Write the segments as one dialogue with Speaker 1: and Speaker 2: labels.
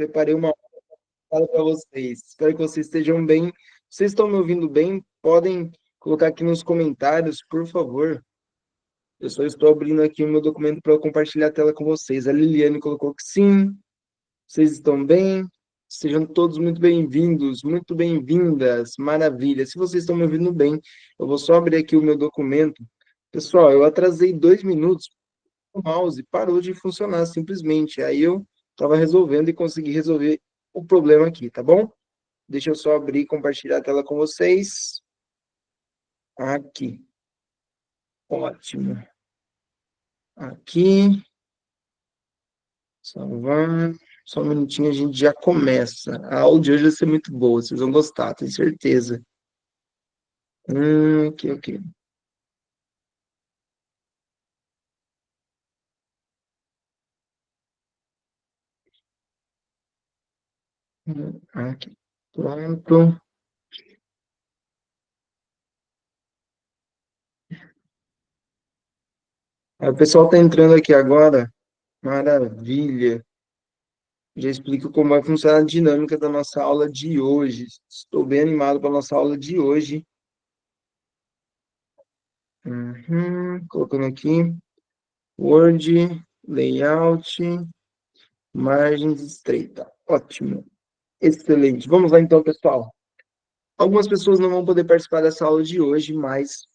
Speaker 1: Preparei uma aula para vocês. Espero que vocês estejam bem. Vocês estão me ouvindo bem? Podem colocar aqui nos comentários, por favor. Eu só estou abrindo aqui o meu documento para compartilhar a tela com vocês. A Liliane colocou que sim. Vocês estão bem? Sejam todos muito bem-vindos, muito bem-vindas. Maravilha. Se vocês estão me ouvindo bem, eu vou só abrir aqui o meu documento. Pessoal, eu atrasei 2 minutos. O mouse parou de funcionar simplesmente. Aí eu estava resolvendo e consegui resolver o problema aqui, tá bom? Deixa eu só abrir e compartilhar a tela com vocês. Aqui. Ótimo. Aqui. Salvar. Só um minutinho, a gente já começa. A aula de hoje vai ser muito boa, vocês vão gostar, tenho certeza. Ok, ok. Aqui. Pronto. Aí, o pessoal está entrando aqui agora. Maravilha. Já explico como vai funcionar a dinâmica da nossa aula de hoje. Estou bem animado para a nossa aula de hoje. Colocando aqui. Word, layout, margens estreita. Ótimo. Excelente. Vamos lá então, pessoal. Algumas pessoas não vão poder participar dessa aula de hoje, mas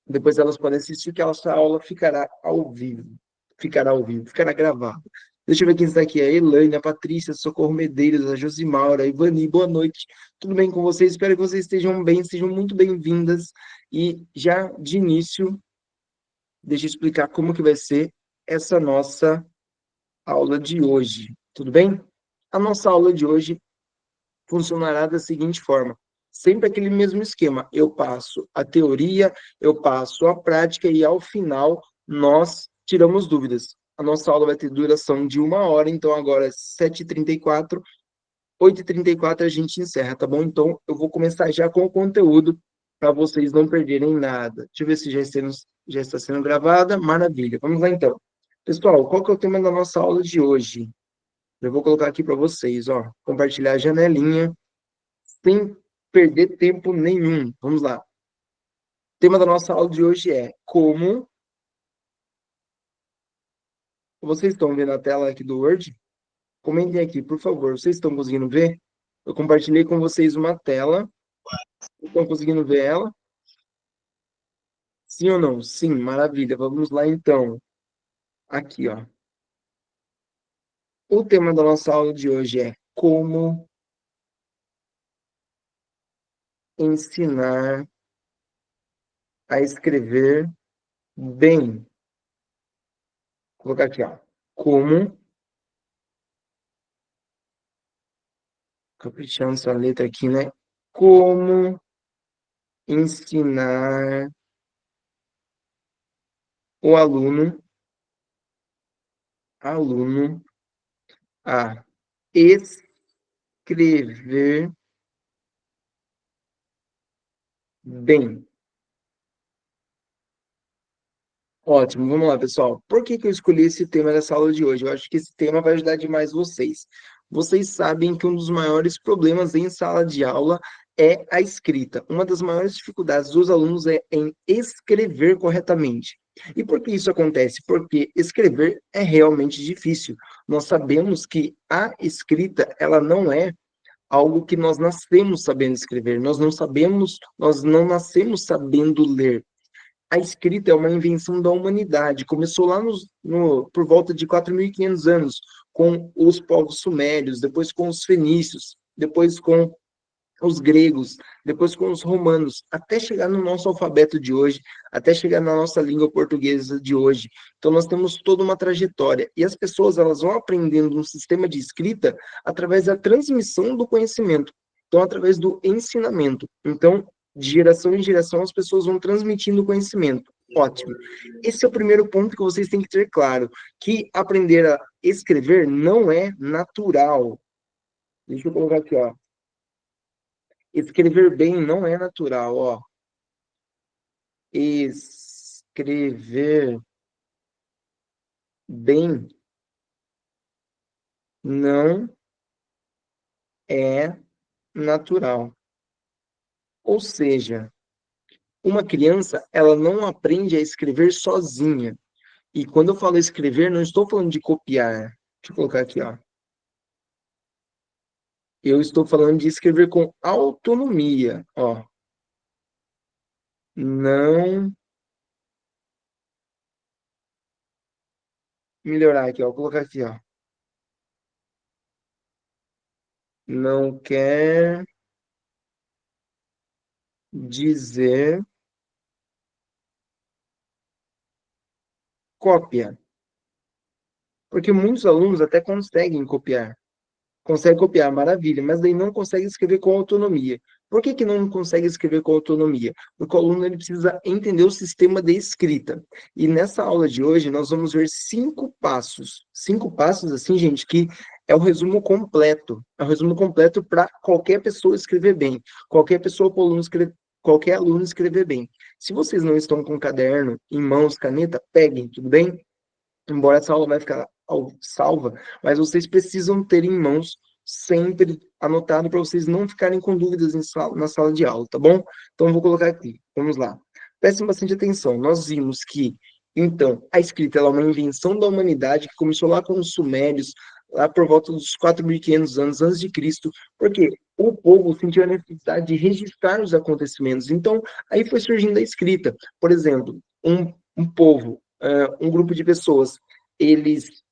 Speaker 1: depois elas podem assistir que essa aula ficará ao vivo. Ficará ao vivo, ficará gravada. Deixa eu ver quem está aqui. A Elaine, a Patrícia, a Socorro Medeiros, a Josimaura, a Ivani, boa noite. Tudo bem com vocês? Espero que vocês estejam bem, sejam muito bem-vindas. E já de início, deixa eu explicar como que vai ser essa nossa aula de hoje. Tudo bem? A nossa aula de hoje funcionará da seguinte forma: sempre aquele mesmo esquema. Eu passo a teoria, eu passo a prática e ao final nós tiramos dúvidas. A nossa aula vai ter duração de 1 hora, então agora é 7h34, 8h34 a gente encerra, tá bom? Então eu vou começar já com o conteúdo para vocês não perderem nada. Deixa eu ver se já está sendo gravada. Maravilha. Vamos lá então. Pessoal, qual que é o tema da nossa aula de hoje? Eu vou colocar aqui para vocês, ó, compartilhar a janelinha sem perder tempo nenhum. Vamos lá. O tema da nossa aula de hoje é como. Vocês estão vendo a tela aqui do Word? Comentem aqui, por favor. Vocês estão conseguindo ver? Eu compartilhei com vocês uma tela. Estão conseguindo ver ela? Sim ou não? Sim, maravilha. Vamos lá então. Aqui, ó. O tema da nossa aula de hoje é como ensinar a escrever bem. Vou colocar aqui, ó. Como. Caprichando essa letra aqui, né? Como ensinar o aluno a escrever bem. Ótimo, vamos lá, pessoal. Por que que eu escolhi esse tema dessa aula de hoje? Eu acho que esse tema vai ajudar demais vocês. Vocês sabem que um dos maiores problemas em sala de aula é a escrita. Uma das maiores dificuldades dos alunos é em escrever corretamente. E por que isso acontece? Porque escrever é realmente difícil. Nós sabemos que a escrita, ela não é algo que nós nascemos sabendo escrever. Nós não nascemos sabendo ler. A escrita é uma invenção da humanidade. Começou lá por volta de 4.500 anos, com os povos sumérios, depois com os fenícios, depois com os gregos, depois com os romanos, até chegar no nosso alfabeto de hoje, até chegar na nossa língua portuguesa de hoje. Então nós temos toda uma trajetória e as pessoas elas vão aprendendo um sistema de escrita através da transmissão do conhecimento, então através do ensinamento. Então, de geração em geração as pessoas vão transmitindo o conhecimento. Ótimo. Esse é o primeiro ponto que vocês têm que ter claro, que aprender a escrever não é natural. Deixa eu colocar aqui, ó. Escrever bem não é natural, ó. Escrever bem não é natural. Ou seja, uma criança, ela não aprende a escrever sozinha. E quando eu falo escrever, não estou falando de copiar. Deixa eu colocar aqui, ó. Eu estou falando de escrever com autonomia, ó. Não melhorar aqui, ó. Vou colocar aqui, ó. Não quer dizer cópia. Porque muitos alunos até conseguem copiar. Consegue copiar, maravilha, mas daí não consegue escrever com autonomia. Por que que não consegue escrever com autonomia? Porque o aluno ele precisa entender o sistema de escrita. E nessa aula de hoje nós vamos ver 5 passos. 5 passos, assim, gente, que é o resumo completo. É o resumo completo para qualquer pessoa escrever bem. Qualquer pessoa, qualquer aluno escrever bem. Se vocês não estão com caderno, em mãos, caneta, peguem, tudo bem? Embora essa aula vai ficar salva, mas vocês precisam ter em mãos sempre anotado para vocês não ficarem com dúvidas na sala de aula, tá bom? Então, eu vou colocar aqui. Vamos lá. Prestem bastante atenção. Nós vimos que, então, a escrita ela é uma invenção da humanidade que começou lá com os sumérios, lá por volta dos 4.500 anos antes de Cristo, porque o povo sentiu a necessidade de registrar os acontecimentos. Então, aí foi surgindo a escrita. Por exemplo, um povo, um grupo de pessoas, eles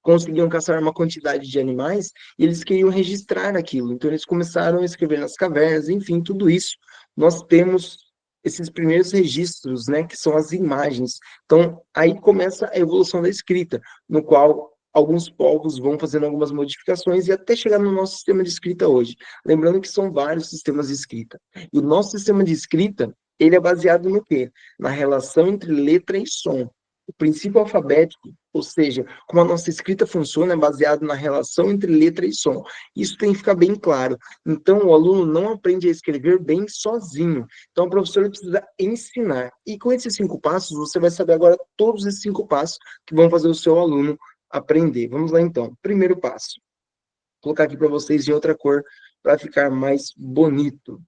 Speaker 1: conseguiam caçar uma quantidade de animais e eles queriam registrar aquilo. Então eles começaram a escrever nas cavernas, enfim, tudo isso. Nós temos esses primeiros registros, né, que são as imagens. Então aí começa a evolução da escrita, no qual alguns povos vão fazendo algumas modificações e até chegar no nosso sistema de escrita hoje. Lembrando que são vários sistemas de escrita. E o nosso sistema de escrita, ele é baseado no quê? Na relação entre letra e som. O princípio alfabético, ou seja, como a nossa escrita funciona, é baseado na relação entre letra e som. Isso tem que ficar bem claro. Então, o aluno não aprende a escrever bem sozinho. Então, o professor precisa ensinar. E com esses 5 passos, você vai saber agora todos esses 5 passos que vão fazer o seu aluno aprender. Vamos lá, então. Primeiro passo. Vou colocar aqui para vocês de outra cor para ficar mais bonito.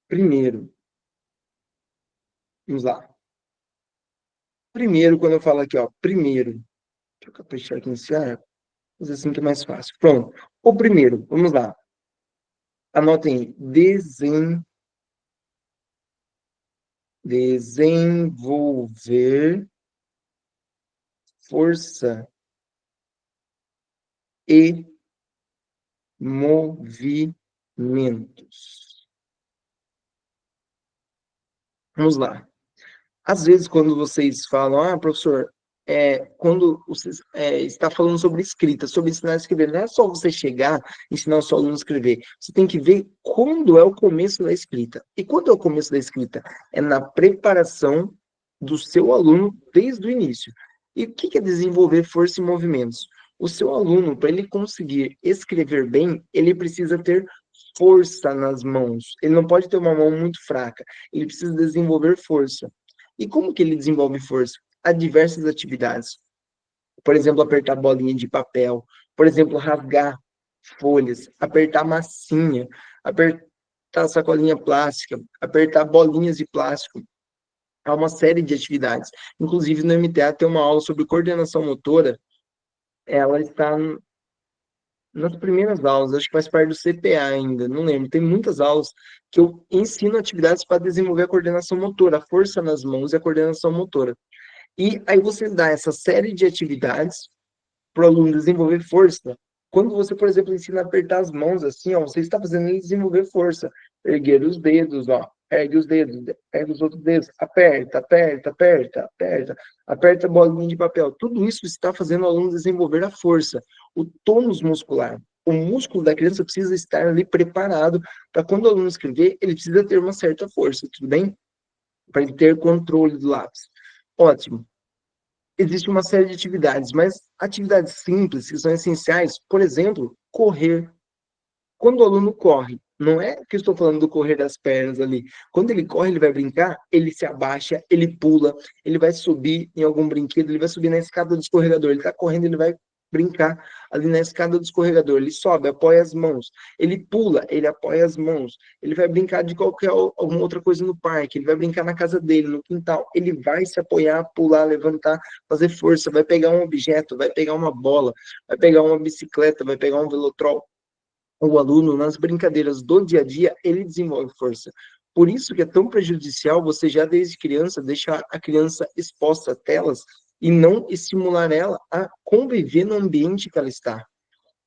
Speaker 1: Primeiro, vamos lá. Primeiro, quando eu falo aqui, ó, primeiro, deixa eu caprichar aqui nesse ar, fazer assim que é mais fácil. Pronto. O primeiro, vamos lá. Anotem aí. Desenvolver força e movimentos. Vamos lá. Às vezes, quando vocês falam, professor, quando você está falando sobre escrita, sobre ensinar a escrever, não é só você chegar e ensinar o seu aluno a escrever. Você tem que ver quando é o começo da escrita. E quando é o começo da escrita? É na preparação do seu aluno desde o início. E o que é desenvolver força e movimentos? O seu aluno, para ele conseguir escrever bem, ele precisa ter força nas mãos. Ele não pode ter uma mão muito fraca. Ele precisa desenvolver força. E como que ele desenvolve força? Há diversas atividades. Por exemplo, apertar bolinha de papel, por exemplo, rasgar folhas, apertar massinha, apertar sacolinha plástica, apertar bolinhas de plástico. Há uma série de atividades. Inclusive, no MTA tem uma aula sobre coordenação motora. Ela está nas primeiras aulas, acho que faz parte do CPA ainda, não lembro. Tem muitas aulas que eu ensino atividades para desenvolver a coordenação motora, a força nas mãos e a coordenação motora. E aí você dá essa série de atividades para o aluno desenvolver força. Quando você, por exemplo, ensina a apertar as mãos assim, ó, você está fazendo ele desenvolver força. Erguer os dedos, ó. Ergue os dedos, ergue os outros dedos. Aperta, aperta, aperta, aperta. Aperta a bolinha de papel. Tudo isso está fazendo o aluno desenvolver a força, o tônus muscular. O músculo da criança precisa estar ali preparado para quando o aluno escrever, ele precisa ter uma certa força, tudo bem? Para ele ter controle do lápis. Ótimo. Existe uma série de atividades, mas atividades simples que são essenciais, por exemplo, correr. Quando o aluno corre, não é que eu estou falando do correr das pernas ali. Quando ele corre, ele vai brincar, ele se abaixa, ele pula, ele vai subir em algum brinquedo, ele vai subir na escada do escorregador, ele está correndo, ele vai brincar ali na escada do escorregador. Ele sobe, apoia as mãos. Ele pula, ele apoia as mãos. Ele vai brincar de alguma outra coisa no parque. Ele vai brincar na casa dele, no quintal. Ele vai se apoiar, pular, levantar, fazer força. Vai pegar um objeto, vai pegar uma bola, vai pegar uma bicicleta, vai pegar um velotrol. O aluno, nas brincadeiras do dia a dia, ele desenvolve força. Por isso que é tão prejudicial você já desde criança deixar a criança exposta a telas e não estimular ela a conviver no ambiente que ela está.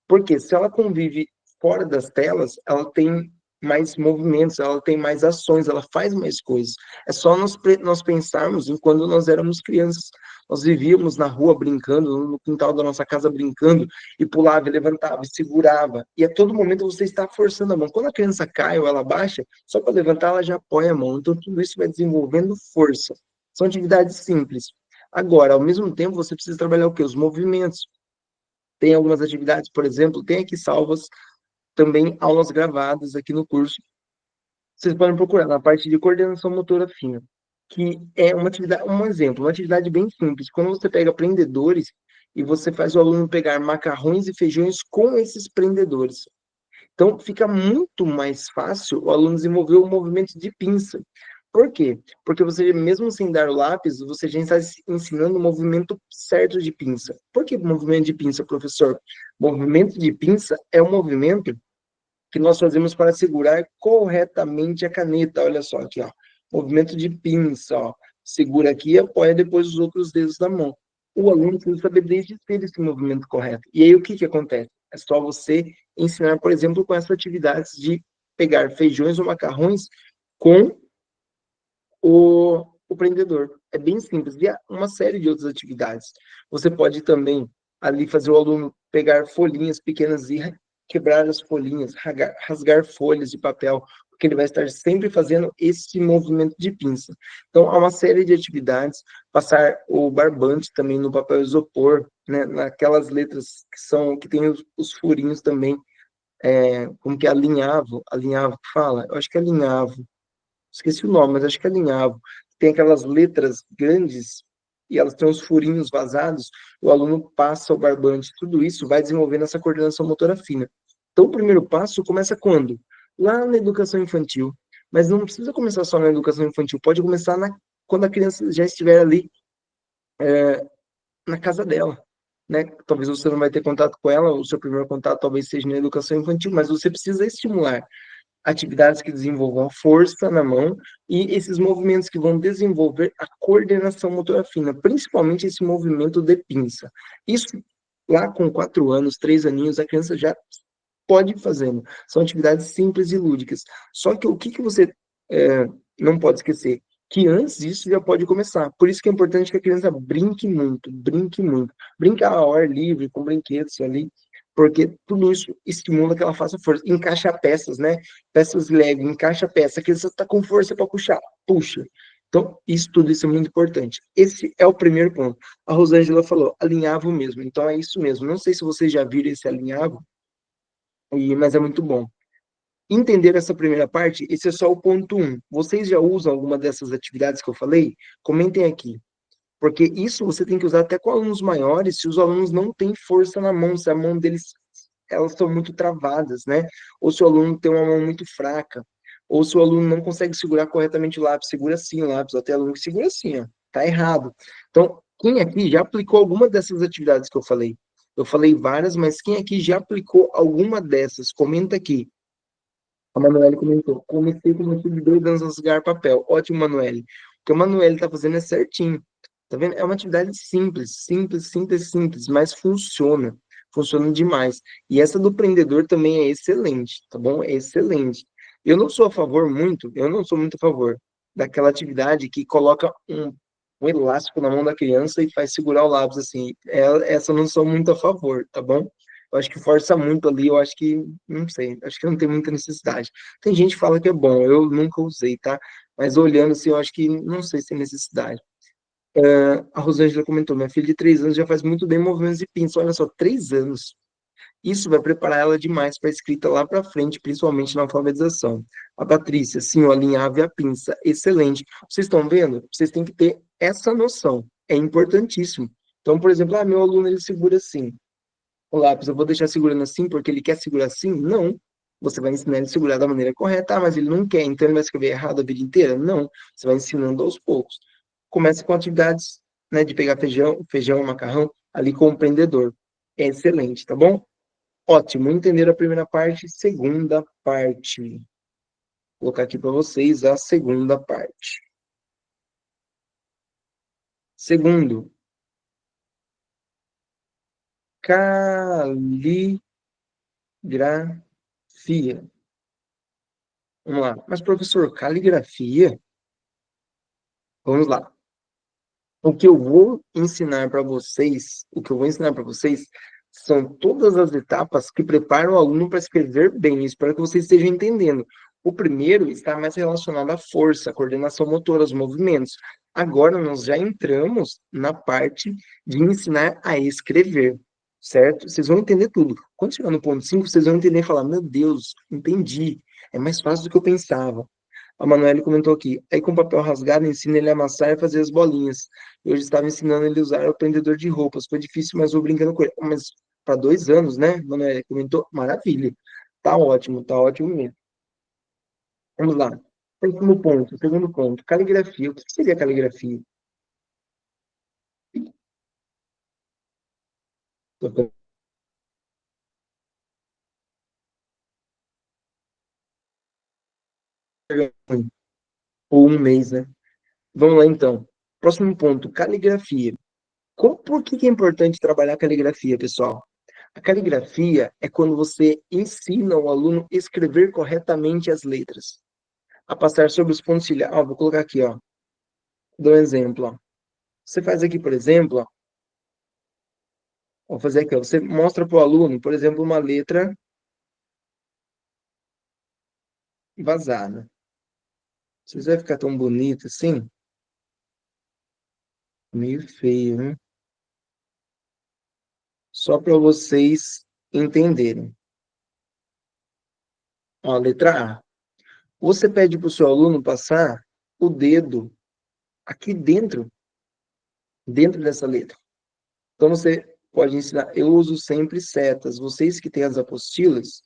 Speaker 1: Porque se ela convive fora das telas, ela tem mais movimentos, ela tem mais ações, ela faz mais coisas. É só nós pensarmos em quando nós éramos crianças. Nós vivíamos na rua brincando, no quintal da nossa casa brincando, e pulava, e levantava, e segurava. E a todo momento você está forçando a mão. Quando a criança cai ou ela baixa, só para levantar ela já apoia a mão. Então tudo isso vai desenvolvendo força. São atividades simples. Agora, ao mesmo tempo, você precisa trabalhar o quê? Os movimentos. Tem algumas atividades, por exemplo, tem aqui salvas também aulas gravadas aqui no curso. Vocês podem procurar na parte de coordenação motora fina, que é uma atividade, um exemplo, uma atividade bem simples. Quando você pega prendedores e você faz o aluno pegar macarrões e feijões com esses prendedores. Então, fica muito mais fácil o aluno desenvolver o movimento de pinça. Por quê? Porque você, mesmo sem dar o lápis, você já está ensinando o movimento certo de pinça. Por que movimento de pinça, professor? Movimento de pinça é um movimento que nós fazemos para segurar corretamente a caneta. Olha só aqui, ó. Movimento de pinça, ó. Segura aqui e apoia depois os outros dedos da mão. O aluno precisa saber desde cedo esse movimento correto. E aí o que que acontece? É só você ensinar, por exemplo, com essas atividades de pegar feijões ou macarrões com o prendedor. É bem simples. E há uma série de outras atividades. Você pode também ali fazer o aluno pegar folhinhas pequenas e quebrar as folhinhas, rasgar folhas de papel, porque ele vai estar sempre fazendo esse movimento de pinça. Então, há uma série de atividades, passar o barbante também no papel isopor, né, naquelas letras que tem os furinhos também, como que é alinhavo que fala? Eu acho que é alinhavo, esqueci o nome, mas acho que é alinhavo. Tem aquelas letras grandes e elas têm os furinhos vazados, o aluno passa o barbante, tudo isso vai desenvolvendo essa coordenação motora fina. Então, o primeiro passo começa quando? Lá na educação infantil. Mas não precisa começar só na educação infantil, pode começar quando a criança já estiver ali na casa dela. Né? Talvez você não vai ter contato com ela, o seu primeiro contato talvez seja na educação infantil, mas você precisa estimular atividades que desenvolvam força na mão e esses movimentos que vão desenvolver a coordenação motora fina, principalmente esse movimento de pinça. Isso lá com 4 anos, 3 aninhos, a criança já pode ir fazendo. São atividades simples e lúdicas. Só que o que você não pode esquecer? Que antes disso já pode começar. Por isso que é importante que a criança brinque muito, brinque muito. Brincar ao ar livre, com brinquedos ali, porque tudo isso estimula que ela faça força. Encaixa peças, né? Peças Lego, encaixa peça. A criança está com força para puxar, puxa. Então, tudo isso é muito importante. Esse é o primeiro ponto. A Rosângela falou, alinhavo mesmo. Então, é isso mesmo. Não sei se vocês já viram esse alinhavo, mas é muito bom. Entender essa primeira parte, esse é só o ponto 1. Vocês já usam alguma dessas atividades que eu falei? Comentem aqui. Porque isso você tem que usar até com alunos maiores, se os alunos não têm força na mão, se a mão deles, elas estão muito travadas, né? Ou se o aluno tem uma mão muito fraca, ou se o aluno não consegue segurar corretamente o lápis, segura assim o lápis, ou até aluno que segura assim, ó, tá errado. Então, quem aqui já aplicou alguma dessas atividades que eu falei? Eu falei várias, mas quem aqui já aplicou alguma dessas? Comenta aqui. A Manuele comentou, comecei com meu filho de 2 anos a rasgar papel. Ótimo, Manuele. O que a Manuele está fazendo é certinho. Tá vendo? É uma atividade simples, simples, simples, simples, mas funciona. Funciona demais. E essa do prendedor também é excelente, tá bom? É excelente. Eu não sou muito a favor daquela atividade que coloca um elástico na mão da criança e faz segurar o lápis assim. Essa eu não sou muito a favor, tá bom? Eu acho que força muito ali, eu acho que, não sei, acho que não tem muita necessidade. Tem gente que fala que é bom, eu nunca usei, tá? Mas olhando assim, eu acho que não sei se tem necessidade. A Rosângela comentou, minha filha de 3 anos já faz muito bem movimentos de pinça. Olha só, 3 anos. Isso vai preparar ela demais para a escrita lá para frente, principalmente na alfabetização. A Patrícia, sim, o alinhavo e a pinça, excelente. Vocês estão vendo? Vocês têm que ter essa noção. É importantíssimo. Então, por exemplo, meu aluno ele segura assim. o lápis, eu vou deixar segurando assim porque ele quer segurar assim? Não. Você vai ensinar ele a segurar da maneira correta. Ah, mas ele não quer, então ele vai escrever errado a vida inteira? Não. Você vai ensinando aos poucos. Começa com atividades, né, de pegar feijão, macarrão, ali com o prendedor. É excelente, tá bom? Ótimo. Entenderam a primeira parte? Segunda parte. Vou colocar aqui para vocês a segunda parte. Segundo, caligrafia. Vamos lá. Mas, professor, caligrafia? Vamos lá. O que eu vou ensinar para vocês, o que eu vou ensinar para vocês são todas as etapas que preparam o aluno para escrever bem. Espero que vocês estejam entendendo. O primeiro está mais relacionado à força, à coordenação motora, aos movimentos. Agora nós já entramos na parte de ensinar a escrever, certo? Vocês vão entender tudo. Quando chegar no ponto 5, vocês vão entender e falar: Meu Deus, entendi. É mais fácil do que eu pensava. A Manoel comentou aqui. Aí com papel rasgado ensina ele a amassar e fazer as bolinhas. Eu já estava ensinando ele a usar o prendedor de roupas. Foi difícil, mas vou brincando com ele. Mas para 2 anos, né? Manoel comentou. Maravilha. Tá ótimo mesmo. Vamos lá. Segundo ponto. Caligrafia. O que seria caligrafia? Tô pegando. Ou um mês, né? Vamos lá então. Próximo ponto. Caligrafia. Por que é importante trabalhar caligrafia, pessoal? A caligrafia é quando você ensina o aluno a escrever corretamente as letras, a passar sobre os pontos ciliares. Vou colocar aqui, ó. Dou um exemplo, ó. Você faz aqui, por exemplo, ó. Vou fazer aqui, ó. Você mostra para o aluno, por exemplo, uma letra vazada. Não sei se vai ficar tão bonito assim. Meio feio, né? Só para vocês entenderem. Ó, letra A. Você pede para o seu aluno passar o dedo aqui dentro dessa letra. Então você pode ensinar. Eu uso sempre setas. Vocês que têm as apostilas,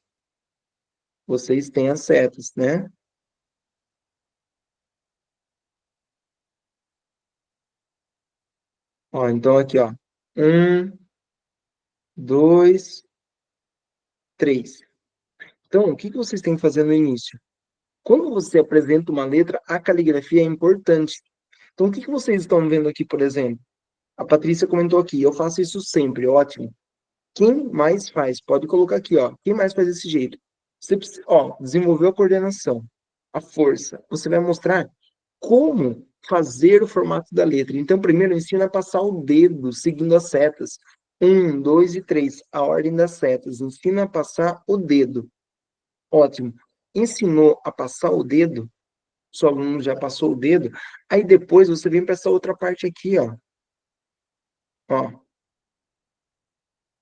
Speaker 1: vocês têm as setas, né? Ó, então aqui, ó. Um, dois, três. Então, o que que vocês têm que fazer no início? Quando você apresenta uma letra, a caligrafia é importante. Então, o que que vocês estão vendo aqui, por exemplo? A Patrícia comentou aqui, eu faço isso sempre, ótimo. Quem mais faz? Pode colocar aqui, ó. Quem mais faz desse jeito? Você precisa, ó, desenvolveu a coordenação, a força. Você vai mostrar como fazer o formato da letra. Então, primeiro ensina a passar o dedo seguindo as setas. Um, dois e três, a ordem das setas. Ensina a passar o dedo. Ótimo. Ensinou a passar o dedo, seu aluno já passou o dedo, aí depois você vem para essa outra parte aqui, ó. Ó,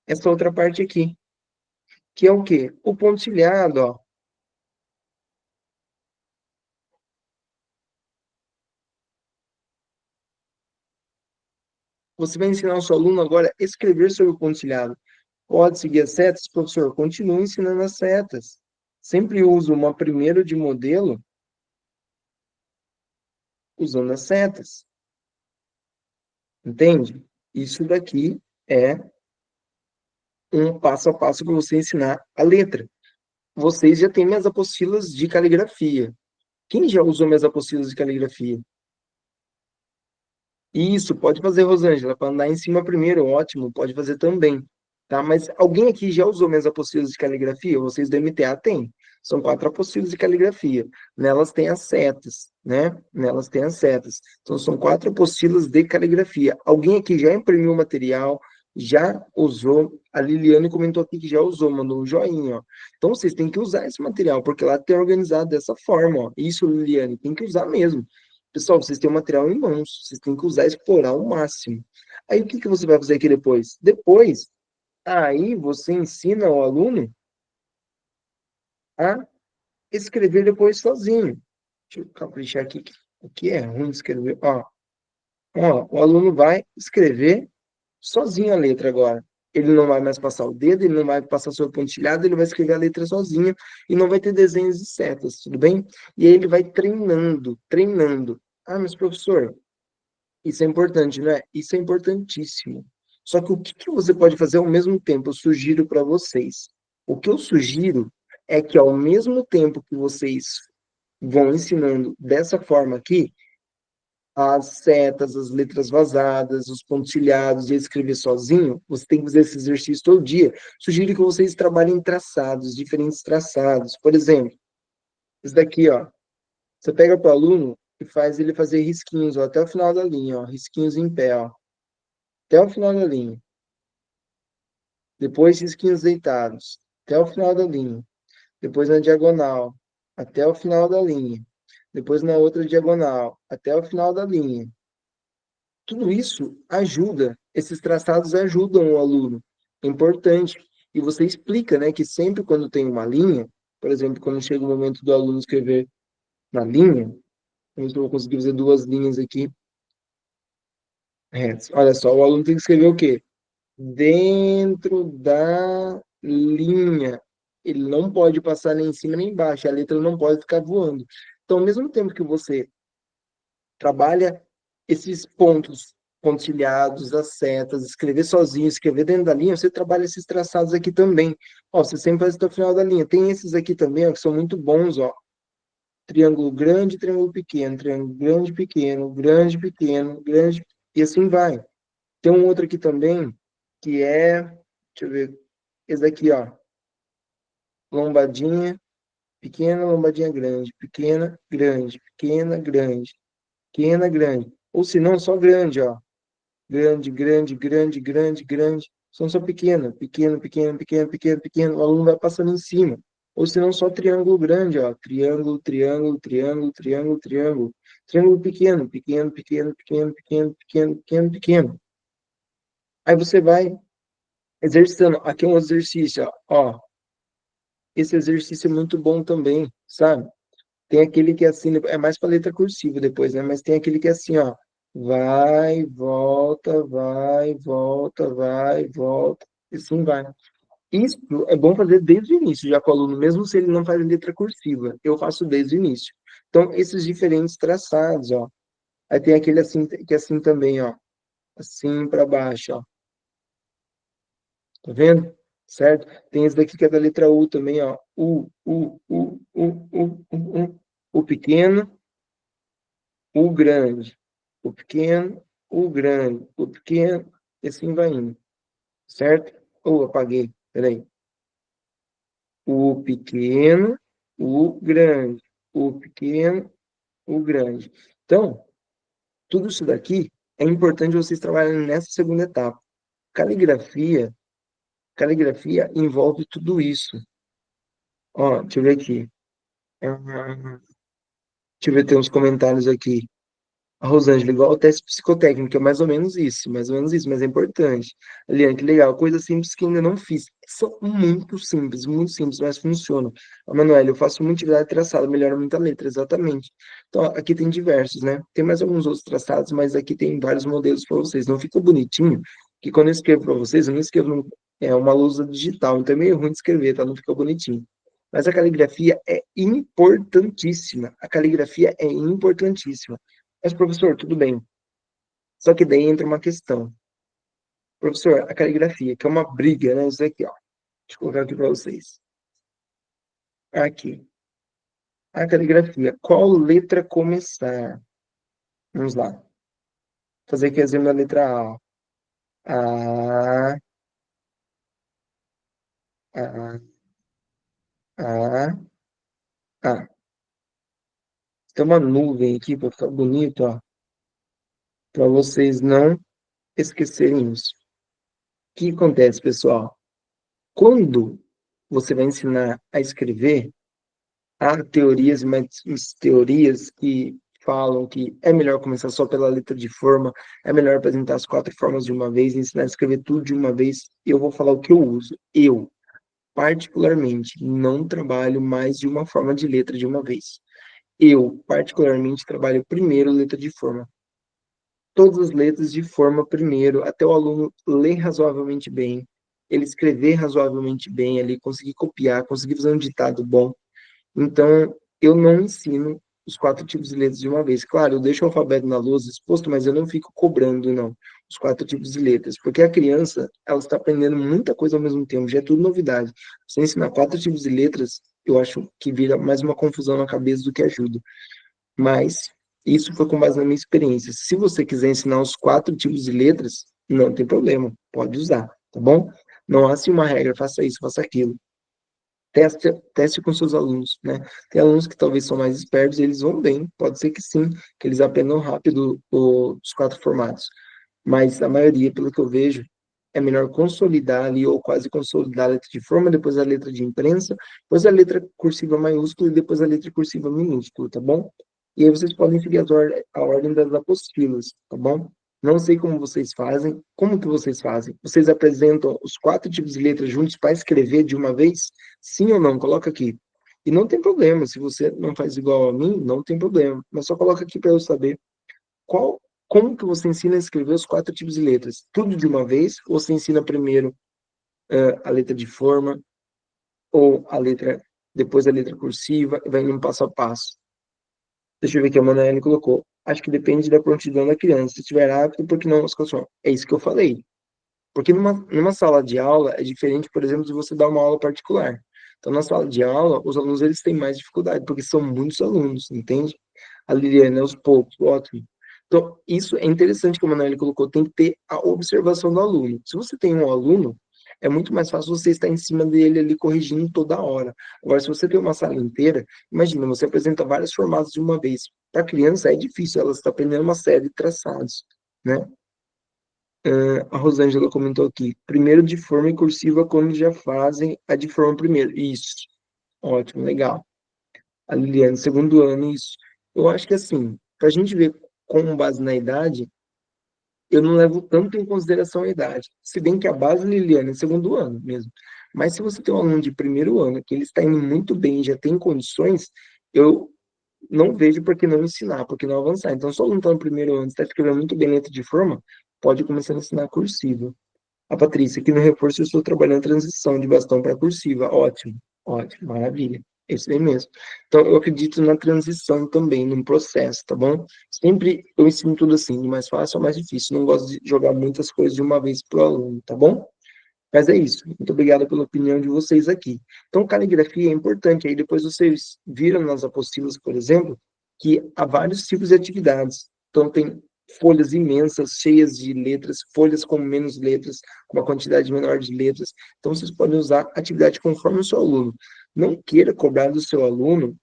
Speaker 1: essa outra parte aqui, que é o quê? O pontilhado, ó. Você vai ensinar o seu aluno agora a escrever sobre o pontilhado. Pode seguir as setas, professor? Continue ensinando as setas. Sempre uso uma primeiro de modelo usando as setas. Entende? Isso daqui é um passo a passo para você ensinar a letra. Vocês já têm minhas apostilas de caligrafia. Quem já usou minhas apostilas de caligrafia? Isso, pode fazer, Rosângela, para andar em cima primeiro, ótimo, pode fazer também, tá? Mas alguém aqui já usou minhas apostilas de caligrafia? Vocês do MTA têm. São 4 apostilas de caligrafia. Nelas tem as setas, né? Nelas tem as setas. Então, são 4 apostilas de caligrafia. Alguém aqui já imprimiu o material, já usou? A Liliane comentou aqui que já usou, mandou um joinha, ó. Então, vocês têm que usar esse material, porque lá tem organizado dessa forma, ó. Isso, Liliane, tem que usar mesmo. Pessoal, vocês têm o material em mãos, vocês têm que usar e explorar ao máximo. Aí o que que você vai fazer aqui depois? Depois, aí você ensina o aluno a escrever depois sozinho. Deixa eu caprichar aqui, o que é ruim de escrever. Ó, o aluno vai escrever sozinho a letra agora. Ele não vai mais passar o dedo, ele não vai passar seu pontilhado, ele vai escrever a letra sozinho e não vai ter desenhos de setas, tudo bem? E aí ele vai treinando, treinando. Ah, mas professor, isso é importante, não é? Isso é importantíssimo. Só que o que que você pode fazer ao mesmo tempo? Eu sugiro para vocês. O que eu sugiro é que ao mesmo tempo que vocês vão ensinando dessa forma aqui, as setas, as letras vazadas, os pontilhados e escrever sozinho, você tem que fazer esse exercício todo dia. Sugiro que vocês trabalhem traçados, diferentes traçados. Por exemplo, esse daqui, ó. Você pega para o aluno e faz ele fazer risquinhos, ó, até o final da linha, ó, risquinhos em pé, ó, até o final da linha. Depois risquinhos deitados, até o final da linha. Depois na diagonal, até o final da linha. Depois na outra diagonal, até o final da linha. Tudo isso ajuda, esses traçados ajudam o aluno. É importante. E você explica, né, que sempre quando tem uma linha, por exemplo, quando chega o momento do aluno escrever na linha, eu vou conseguir fazer duas linhas aqui retas. Olha só, o aluno tem que escrever o quê? Dentro da linha. Ele não pode passar nem em cima nem embaixo, a letra não pode ficar voando. Então, ao mesmo tempo que você trabalha esses pontos pontilhados, as setas, escrever sozinho, escrever dentro da linha, você trabalha esses traçados aqui também. Ó, você sempre faz até o final da linha. Tem esses aqui também, ó, que são muito bons, ó. Triângulo grande, triângulo grande, pequeno, grande, pequeno, grande, e assim vai. Tem um outro aqui também, que é, deixa eu ver, esse daqui, ó, lombadinha, pequena, lombadinha grande, pequena, grande, pequena, grande, pequena, grande. Ou se não, só grande, ó. Grande, grande, grande, grande, grande. São só pequena, pequeno, pequeno, pequeno, pequeno, pequeno. O aluno vai passando em cima. Ou se não, só triângulo grande, ó. Triângulo, triângulo, triângulo, triângulo, triângulo. Triângulo pequeno, pequeno, pequeno, pequeno, pequeno, pequeno, pequeno, pequeno. Aí você vai exercitando. Aqui é um exercício, ó. Ó, esse exercício é muito bom também, sabe? Tem aquele que é assim, é mais para letra cursiva depois, né? Mas tem aquele que é assim, ó. Vai, volta, vai, volta. E assim vai. Isso é bom fazer desde o início, já com o aluno, mesmo se ele não faz letra cursiva. Eu faço desde o início. Então, esses diferentes traçados, ó. Aí tem aquele assim, que é assim também, ó. Assim para baixo, ó. Tá vendo? Certo? Tem esse daqui que é da letra U também, ó. O pequeno, o grande, o pequeno, o grande, o pequeno, e assim vai indo, certo? Ou apaguei, peraí. O pequeno, o grande, o pequeno, o grande. Então, tudo isso daqui é importante vocês trabalharem nessa segunda etapa. Caligrafia, caligrafia envolve tudo isso. Ó, deixa eu ver aqui. Ah, deixa eu ver, tem uns comentários aqui. A Rosângela, igual o teste psicotécnico, é mais ou menos isso, mas é importante. Eliane, que legal, coisa simples que ainda não fiz. São muito simples, mas funcionam. A Manuela, eu faço muita atividade traçada, melhora muita letra, exatamente. Então, aqui tem diversos, né? Tem mais alguns outros traçados, mas aqui tem vários modelos para vocês. Não fica bonitinho, que quando eu escrevo para vocês, eu não escrevo uma lousa digital, então é meio ruim de escrever, tá? Não fica bonitinho. Mas a caligrafia é importantíssima. A caligrafia é importantíssima. Mas, professor, tudo bem. Só que daí entra uma questão. Professor, a caligrafia, que é uma briga, né? Isso aqui, ó. Deixa eu colocar aqui para vocês. Aqui. A caligrafia. Qual letra começar? Vamos lá. Fazer aqui exemplo da letra A. Ó. A, A, A, A. Tem uma nuvem aqui para ficar bonito, ó. Para vocês não esquecerem isso. O que acontece, pessoal? Quando você vai ensinar a escrever, há teorias, mas teorias que falam que é melhor começar só pela letra de forma, é melhor apresentar as quatro formas de uma vez, ensinar a escrever tudo de uma vez. Eu vou falar o que eu uso. Eu, particularmente, não trabalho mais de uma forma de letra de uma vez. Eu, particularmente, trabalho primeiro letra de forma. Todas as letras de forma primeiro, até o aluno ler razoavelmente bem. ele escrever razoavelmente bem ali, conseguir copiar, conseguir fazer um ditado bom. Então, eu não ensino os 4 tipos de letras de uma vez. Claro, eu deixo o alfabeto na lousa exposto, mas eu não fico cobrando, não, os 4 tipos de letras, porque a criança, ela está aprendendo muita coisa ao mesmo tempo, já é tudo novidade. Você ensinar 4 tipos de letras, eu acho que vira mais uma confusão na cabeça do que ajuda. Mas isso foi com base na minha experiência. Se você quiser ensinar os 4 tipos de letras, não tem problema, pode usar, tá bom? Não há assim uma regra, faça isso, faça aquilo. Teste com seus alunos, né? Tem alunos que talvez são mais espertos e eles vão bem, pode ser que sim, que eles aprendam rápido os 4 formatos. Mas a maioria, pelo que eu vejo, é melhor consolidar ali, ou quase consolidar a letra de forma, depois a letra de imprensa, depois a letra cursiva maiúscula e depois a letra cursiva minúscula, tá bom? E aí vocês podem seguir a ordem das apostilas, tá bom? Não sei como vocês fazem. Como que vocês fazem? Vocês apresentam os 4 tipos de letras juntos para escrever de uma vez? Sim ou não? Coloca aqui. E não tem problema, se você não faz igual a mim, não tem problema. Mas só coloca aqui para eu saber qual, como que você ensina a escrever os 4 tipos de letras? Tudo de uma vez? Ou você ensina primeiro a letra de forma, ou a letra, depois a letra cursiva, e vai indo passo a passo? Deixa eu ver aqui, a Manoel colocou. Acho que depende da prontidão da criança. Se estiver apto, por que não musculação? É isso que eu falei. Porque numa sala de aula é diferente, por exemplo, de você dar uma aula particular. Então, na sala de aula, os alunos eles têm mais dificuldade, porque são muitos alunos, entende? A Liliana, aos poucos, ótimo. Então, isso é interessante que o Manoel colocou, tem que ter a observação do aluno. Se você tem um aluno, é muito mais fácil você estar em cima dele ali corrigindo toda hora. Agora, se você tem uma sala inteira, imagina, você apresenta vários formatos de uma vez. Para a criança é difícil, ela está aprendendo uma série de traçados, né? A Rosângela comentou aqui, primeiro de forma em cursiva quando já fazem a de forma primeiro. Isso, ótimo, legal. A Liliane, segundo ano, isso. Eu acho que assim, para a gente ver com base na idade, eu não levo tanto em consideração a idade. Se bem que a base, Liliane, é segundo ano mesmo. Mas se você tem um aluno de primeiro ano, que ele está indo muito bem, já tem condições, eu não vejo por que não ensinar, por que não avançar. Então, se o aluno está no primeiro ano, está escrevendo muito bem letra de forma, pode começar a ensinar cursiva. A Patrícia, aqui no reforço eu estou trabalhando transição de bastão para cursiva. Ótimo, ótimo, maravilha. É isso aí mesmo. Então, eu acredito na transição também, num processo, tá bom? Sempre eu ensino tudo assim, de mais fácil ao mais difícil. Não gosto de jogar muitas coisas de uma vez para o aluno, tá bom? Mas é isso. Muito obrigado pela opinião de vocês aqui. Então, caligrafia é importante. Aí depois vocês viram nas apostilas, por exemplo, que há vários tipos de atividades. Então, tem folhas imensas, cheias de letras, folhas com menos letras, com uma quantidade menor de letras. Então, vocês podem usar atividade conforme o seu aluno. Não queira cobrar do seu aluno,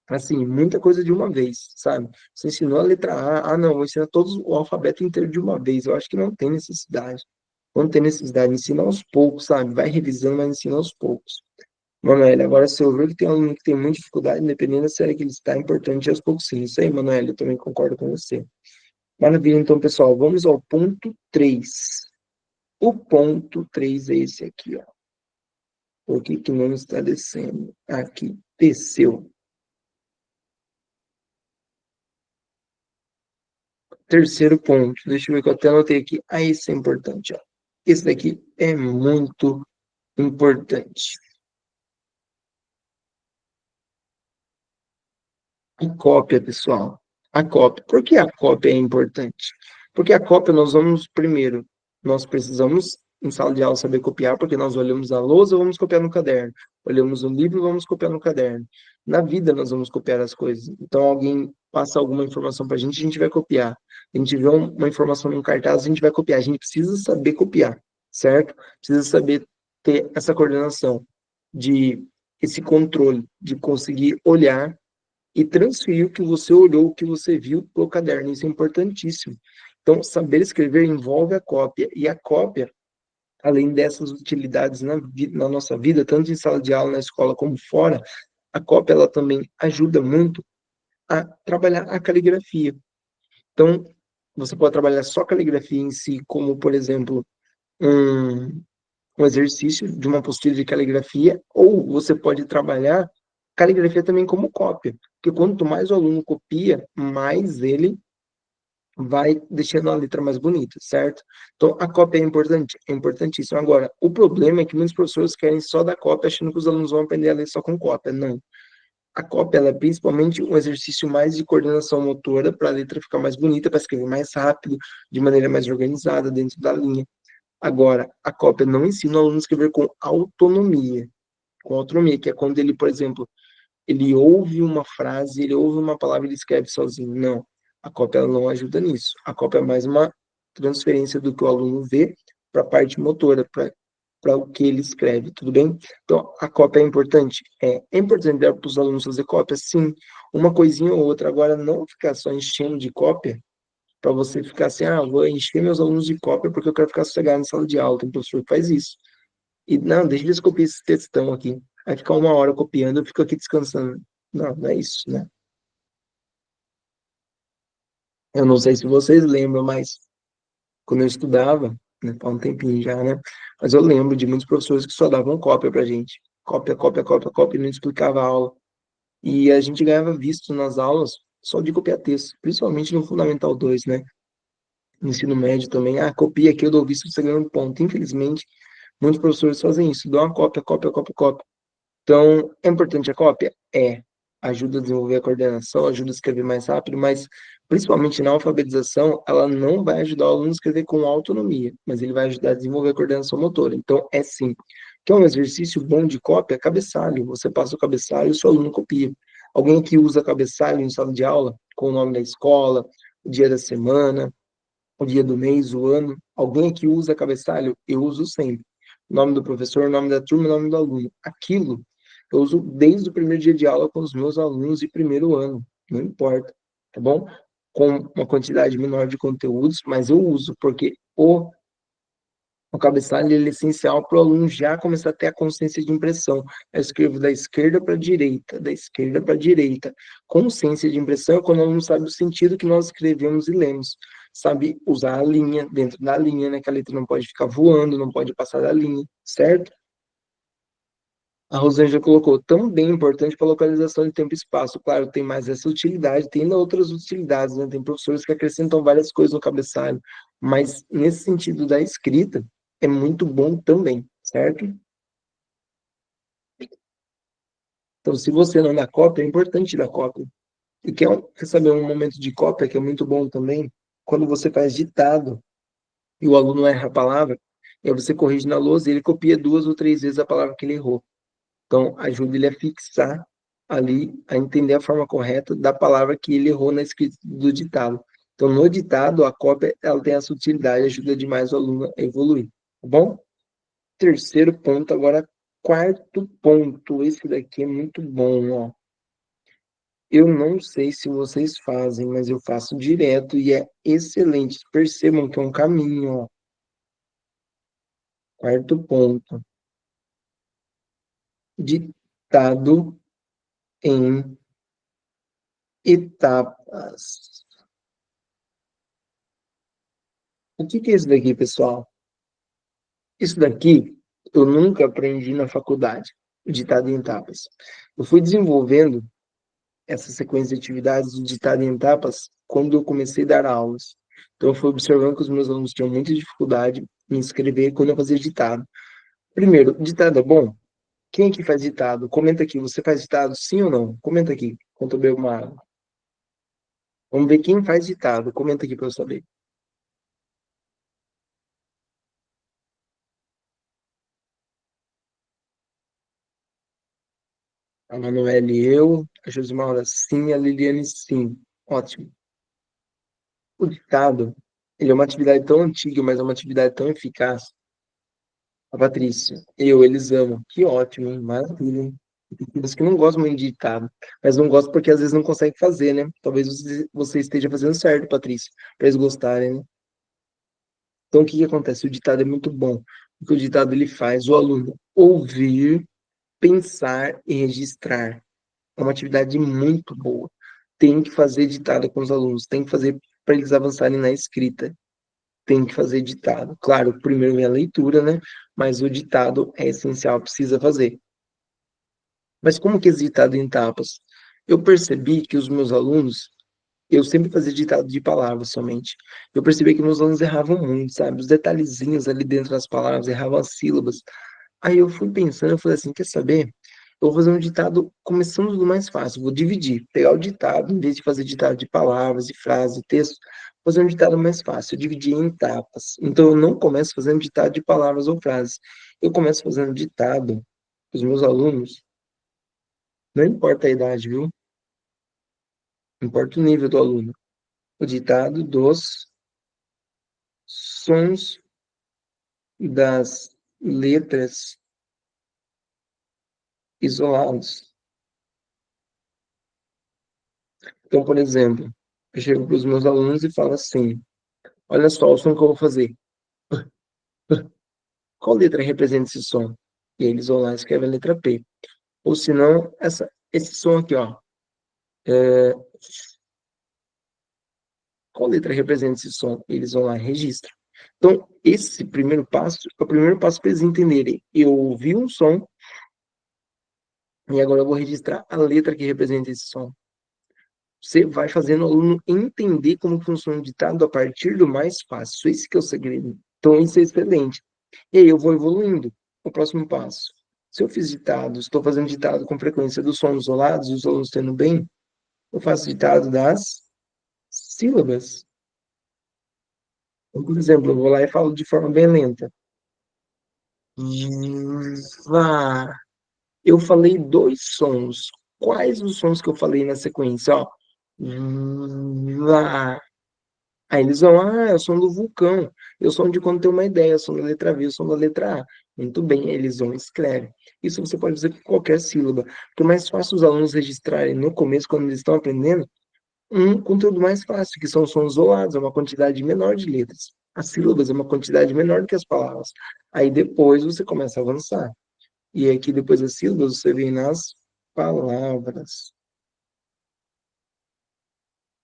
Speaker 1: assim, muita coisa de uma vez, sabe? Você ensinou a letra A, não, vou ensinar todos o alfabeto inteiro de uma vez. Eu acho que não tem necessidade. Não tem necessidade, ensina aos poucos, sabe? Vai revisando, mas ensina aos poucos. Manoel, agora se eu ver que tem um aluno que tem muita dificuldade, independente da série que ele está, é importante aos poucos sim. Isso aí, Manoel, eu também concordo com você. Maravilha, então, pessoal, vamos ao ponto 3. O ponto 3 é esse aqui, ó. Por que que não está descendo? Aqui, desceu. Terceiro ponto, deixa eu ver que eu até anotei aqui. Ah, esse é importante, ó. Esse daqui é muito importante. A cópia, pessoal. A cópia. Por que a cópia é importante? Porque a cópia nós vamos, primeiro, nós precisamos, em sala de aula, saber copiar, porque nós olhamos a lousa, vamos copiar no caderno. Olhamos um livro, vamos copiar no caderno. Na vida, nós vamos copiar as coisas. Então, alguém passa alguma informação para a gente vai copiar. A gente vê uma informação num cartaz, a gente vai copiar. A gente precisa saber copiar, certo? Precisa saber ter essa coordenação, de esse controle, de conseguir olhar e transferir o que você olhou, o que você viu para o caderno. Isso é importantíssimo. Então, saber escrever envolve a cópia. E a cópia, além dessas utilidades na nossa vida, tanto em sala de aula, na escola, como fora, a cópia ela também ajuda muito a trabalhar a caligrafia. Então, você pode trabalhar só a caligrafia em si, como, por exemplo, um, um exercício de uma apostila de caligrafia, ou você pode trabalhar caligrafia também como cópia, porque quanto mais o aluno copia, mais ele vai deixando a letra mais bonita, certo? Então, a cópia é importante, é importantíssimo. Agora, o problema é que muitos professores querem só dar cópia, achando que os alunos vão aprender a ler só com cópia. Não. A cópia ela é principalmente um exercício mais de coordenação motora para a letra ficar mais bonita, para escrever mais rápido, de maneira mais organizada dentro da linha. Agora, a cópia não ensina o aluno a escrever com autonomia. Com autonomia, que é quando ele, por exemplo, ele ouve uma frase, ele ouve uma palavra e ele escreve sozinho. Não, a cópia ela não ajuda nisso. A cópia é mais uma transferência do que o aluno vê para a parte motora, para o que ele escreve, tudo bem? Então, a cópia é importante? É importante dar para os alunos fazer cópia? Sim, uma coisinha ou outra. Agora, não ficar só enchendo de cópia, para você ficar assim, vou encher meus alunos de cópia porque eu quero ficar sossegado na sala de aula. Tem professor que faz isso. E, não, deixa eles copiar esse textão aqui. Vai ficar uma hora copiando, eu fico aqui descansando. Não, não é isso, né? Eu não sei se vocês lembram, mas quando eu estudava, né, faz um tempinho já, né? Mas eu lembro de muitos professores que só davam cópia pra gente. Cópia, cópia, cópia, cópia, e não explicava a aula. E a gente ganhava visto nas aulas só de copiar texto, principalmente no Fundamental 2, né? No ensino médio também. Copia aqui, eu dou visto, você ganha um ponto. Infelizmente, muitos professores fazem isso, dão uma cópia, cópia, cópia, cópia. Então, é importante a cópia? É. Ajuda a desenvolver a coordenação, ajuda a escrever mais rápido, mas principalmente na alfabetização, ela não vai ajudar o aluno a escrever com autonomia, mas ele vai ajudar a desenvolver a coordenação motora. Então, é sim. Que é um exercício bom de cópia, é cabeçalho. Você passa o cabeçalho e o seu aluno copia. Alguém que usa cabeçalho em sala de aula, com o nome da escola, o dia da semana, o dia do mês, o ano. Alguém que usa cabeçalho, eu uso sempre. O nome do professor, o nome da turma, o nome do aluno. Aquilo eu uso desde o primeiro dia de aula com os meus alunos de primeiro ano. Não importa, tá bom? Com uma quantidade menor de conteúdos, mas eu uso, porque o cabeçalho ele é essencial para o aluno já começar a ter a consciência de impressão. Eu escrevo da esquerda para a direita, da esquerda para a direita. Consciência de impressão é quando o aluno sabe o sentido que nós escrevemos e lemos. Sabe usar a linha dentro da linha, né? Que a letra não pode ficar voando, não pode passar da linha, certo? A Rosângela colocou também importante para localização de tempo e espaço. Claro, tem mais essa utilidade, tem ainda outras utilidades, né? Tem professores que acrescentam várias coisas no cabeçalho, mas nesse sentido da escrita, é muito bom também, certo? Então, se você não dá cópia, é importante dar cópia. E quer saber um momento de cópia que é muito bom também? Quando você faz ditado e o aluno erra a palavra, e aí você corrige na lousa e ele copia 2 ou 3 vezes a palavra que ele errou. Então, ajuda ele a fixar ali, a entender a forma correta da palavra que ele errou na escrita do ditado. Então, no ditado, a cópia ela tem essa utilidade, ajuda demais o aluno a evoluir, tá bom? Terceiro ponto, agora quarto ponto. Esse daqui é muito bom, ó. Eu não sei se vocês fazem, mas eu faço direto e é excelente. Percebam que é um caminho, ó. Quarto ponto. Ditado em etapas. O que é isso daqui, pessoal? Isso daqui eu nunca aprendi na faculdade, o ditado em etapas. Eu fui desenvolvendo essa sequência de atividades do ditado em etapas quando eu comecei a dar aulas. Então, eu fui observando que os meus alunos tinham muita dificuldade em escrever quando eu fazia ditado. Primeiro, ditado é bom? Quem aqui faz ditado? Comenta aqui. Você faz ditado, sim ou não? Comenta aqui, enquanto eu bebo uma água. Vamos ver quem faz ditado. Comenta aqui para eu saber. A Manoel e eu, a Josimara sim, a Liliane sim. Ótimo. O ditado, ele é uma atividade tão antiga, mas é uma atividade tão eficaz. A Patrícia, eles amam. Que ótimo, hein? Maravilha, hein? Tem pessoas que não gostam muito de ditado, mas não gostam porque às vezes não consegue fazer, né? Talvez você esteja fazendo certo, Patrícia, para eles gostarem, né? Então, o que que acontece? O ditado é muito bom, porque o ditado ele faz o aluno ouvir, pensar e registrar. É uma atividade muito boa. Tem que fazer ditado com os alunos, tem que fazer para eles avançarem na escrita. Tem que fazer ditado. Claro, primeiro vem a leitura, né? Mas o ditado é essencial, precisa fazer. Mas como que é esse ditado em etapas? Eu percebi que os meus alunos, Eu sempre fazia ditado de palavras somente. Eu percebi que meus alunos erravam muito, sabe? Os detalhezinhos ali dentro das palavras, erravam as sílabas. Aí eu fui pensando, eu falei assim, quer saber? Eu vou fazer um ditado começando do mais fácil, vou dividir, pegar o ditado, em vez de fazer ditado de palavras, de frases, de texto, fazer um ditado mais fácil, eu dividi em etapas. Então eu não começo fazendo ditado de palavras ou frases. Eu começo fazendo ditado para os meus alunos, não importa a idade, viu? Não importa o nível do aluno. O ditado dos sons das letras isolados. Então, por exemplo, eu chego para os meus alunos e falo assim: olha só o som que eu vou fazer. Qual letra representa esse som? E eles vão lá e escrevem a letra P. Ou se não, esse som aqui, ó. É, qual letra representa esse som? Eles vão lá e registram. Então, esse primeiro passo é o primeiro passo para eles entenderem. Eu ouvi um som e agora eu vou registrar a letra que representa esse som. Você vai fazendo o aluno entender como funciona o ditado a partir do mais fácil. Esse que é o segredo. Então, isso é excelente. E aí eu vou evoluindo. O próximo passo. Se eu fiz ditado, estou fazendo ditado com frequência dos sons isolados e os alunos tendo bem, eu faço ditado das sílabas. Então, por exemplo, eu vou lá e falo de forma bem lenta. Vá. Eu falei dois sons. Quais os sons que eu falei na sequência? Ó. Vá. Aí eles vão, é o som do vulcão, é o som de quando tem uma ideia, é o som da letra V, é o som da letra A. Muito bem, aí eles vão e escrevem. Isso você pode fazer com qualquer sílaba, porque é mais fácil os alunos registrarem no começo, quando eles estão aprendendo, um conteúdo mais fácil, que são sons isolados, é uma quantidade menor de letras. As sílabas é uma quantidade menor do que as palavras. Aí depois você começa a avançar. E aqui depois das sílabas você vem nas palavras.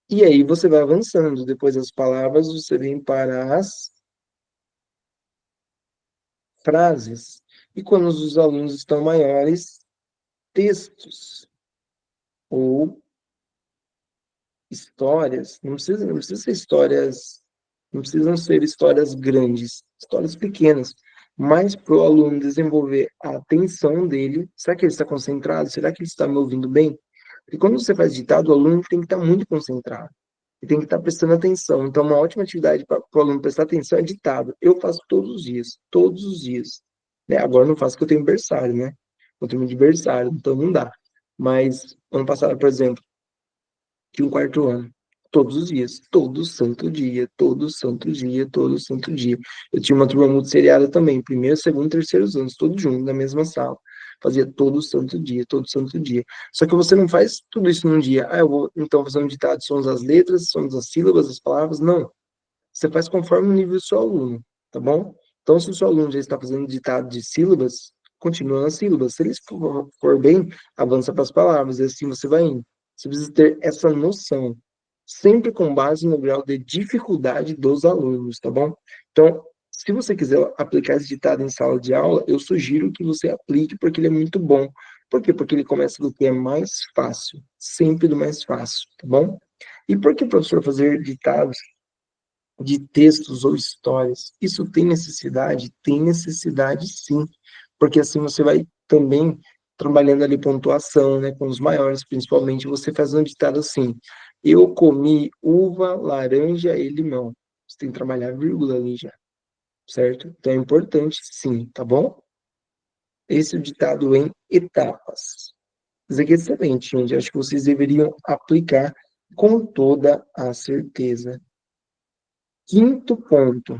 Speaker 1: E aí você vai avançando. Depois das palavras, você vem para as frases. E quando os alunos estão maiores, textos ou histórias. Não precisa ser histórias, não precisam ser histórias grandes, histórias pequenas. Mas para o aluno desenvolver a atenção dele, será que ele está concentrado? Será que ele está me ouvindo bem? Porque quando você faz ditado, o aluno tem que estar muito concentrado. Ele tem que estar prestando atenção. Então, uma ótima atividade para o aluno prestar atenção é ditado. Eu faço todos os dias, todos os dias. Né? Agora eu não faço porque eu tenho berçário, né? Eu tenho de berçário, então não dá. Mas ano passado, por exemplo, de um quarto ano. Todos os dias, todo santo dia, todo santo dia, todo santo dia. Eu tinha uma turma muito seriada também, primeiro, segundo, terceiros anos, todos juntos, na mesma sala. Fazia todo santo dia, todo santo dia. Só que você não faz tudo isso num dia. Ah, eu vou então fazer um ditado, sons das letras, sons das sílabas, das palavras. Não. Você faz conforme o nível do seu aluno, tá bom? Então, se o seu aluno já está fazendo ditado de sílabas, continua nas sílabas. Se ele for bem, avança para as palavras, e assim você vai indo. Você precisa ter essa noção, sempre com base no grau de dificuldade dos alunos, tá bom? Então, se você quiser aplicar esse ditado em sala de aula, eu sugiro que você aplique, porque ele é muito bom. Por quê? Porque ele começa do que é mais fácil, sempre do mais fácil, tá bom? E por que, professor, fazer ditados de textos ou histórias? Isso tem necessidade? Tem necessidade, sim, porque assim você vai também trabalhando ali pontuação, né, com os maiores, principalmente, você faz um ditado assim: eu comi uva, laranja e limão. Você tem que trabalhar a vírgula ali já, certo? Então é importante, sim, tá bom? Esse é o ditado em etapas. Isso aqui é excelente, gente. Acho que vocês deveriam aplicar com toda a certeza. Quinto ponto: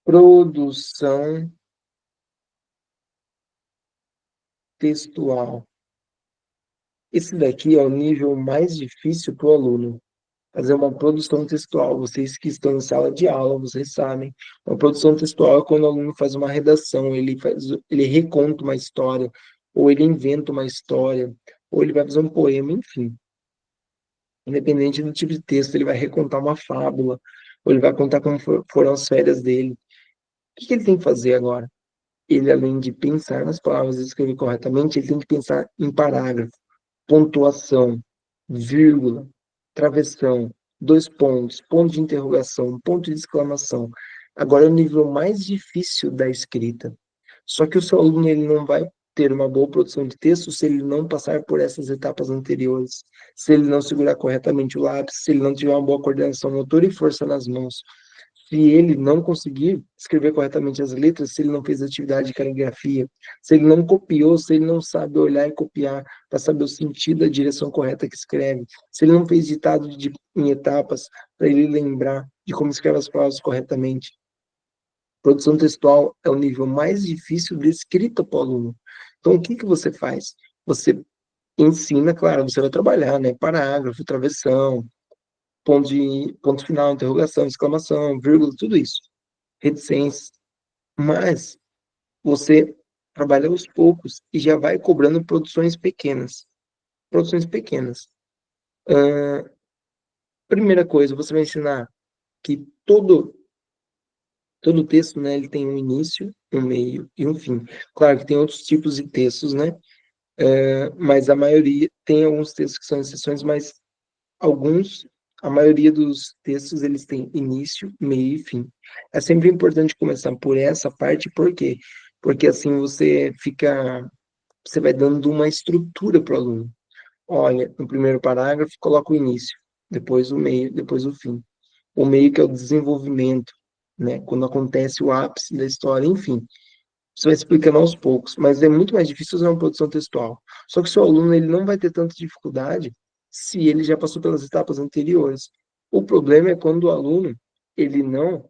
Speaker 1: produção textual. Esse daqui é o nível mais difícil para o aluno. Fazer uma produção textual. Vocês que estão em sala de aula, vocês sabem. Uma produção textual é quando o aluno faz uma redação, ele reconta uma história, ou ele inventa uma história, ou ele vai fazer um poema, enfim. Independente do tipo de texto, ele vai recontar uma fábula, ou ele vai contar como foram as férias dele. O que ele tem que fazer agora? ele, além de pensar nas palavras e escrever corretamente, ele tem que pensar em parágrafo, pontuação, vírgula, travessão, dois pontos, ponto de interrogação, ponto de exclamação. Agora é o nível mais difícil da escrita. Só que o seu aluno ele não vai ter uma boa produção de texto se ele não passar por essas etapas anteriores, se ele não segurar corretamente o lápis, se ele não tiver uma boa coordenação motora e força nas mãos, se ele não conseguir escrever corretamente as letras, se ele não fez atividade de caligrafia, se ele não copiou, se ele não sabe olhar e copiar para saber o sentido da direção correta que escreve, se ele não fez ditado em etapas para ele lembrar de como escreve as palavras corretamente. Produção textual é o nível mais difícil de escrita para o aluno. Então, o que que você faz? Você ensina, claro, você vai trabalhar, né? Parágrafo, travessão, ponto final, interrogação, exclamação, vírgula, tudo isso. Reticências. Mas você trabalha aos poucos e já vai cobrando produções pequenas. Produções pequenas. Primeira coisa, você vai ensinar que todo texto, né, ele tem um início, um meio e um fim. Claro que tem outros tipos de textos, né? Mas a maioria tem alguns textos que são exceções, mas alguns, a maioria dos textos, eles têm início, meio e fim. É sempre importante começar por essa parte, por quê? Porque assim você vai dando uma estrutura para o aluno. Olha, no primeiro parágrafo, coloca o início, depois o meio, depois o fim. O meio que é o desenvolvimento, né? Quando acontece o ápice da história, enfim. Você vai explicando aos poucos, mas é muito mais difícil fazer uma produção textual. Só que o seu aluno ele não vai ter tanta dificuldade se ele já passou pelas etapas anteriores. O problema é quando o aluno ele não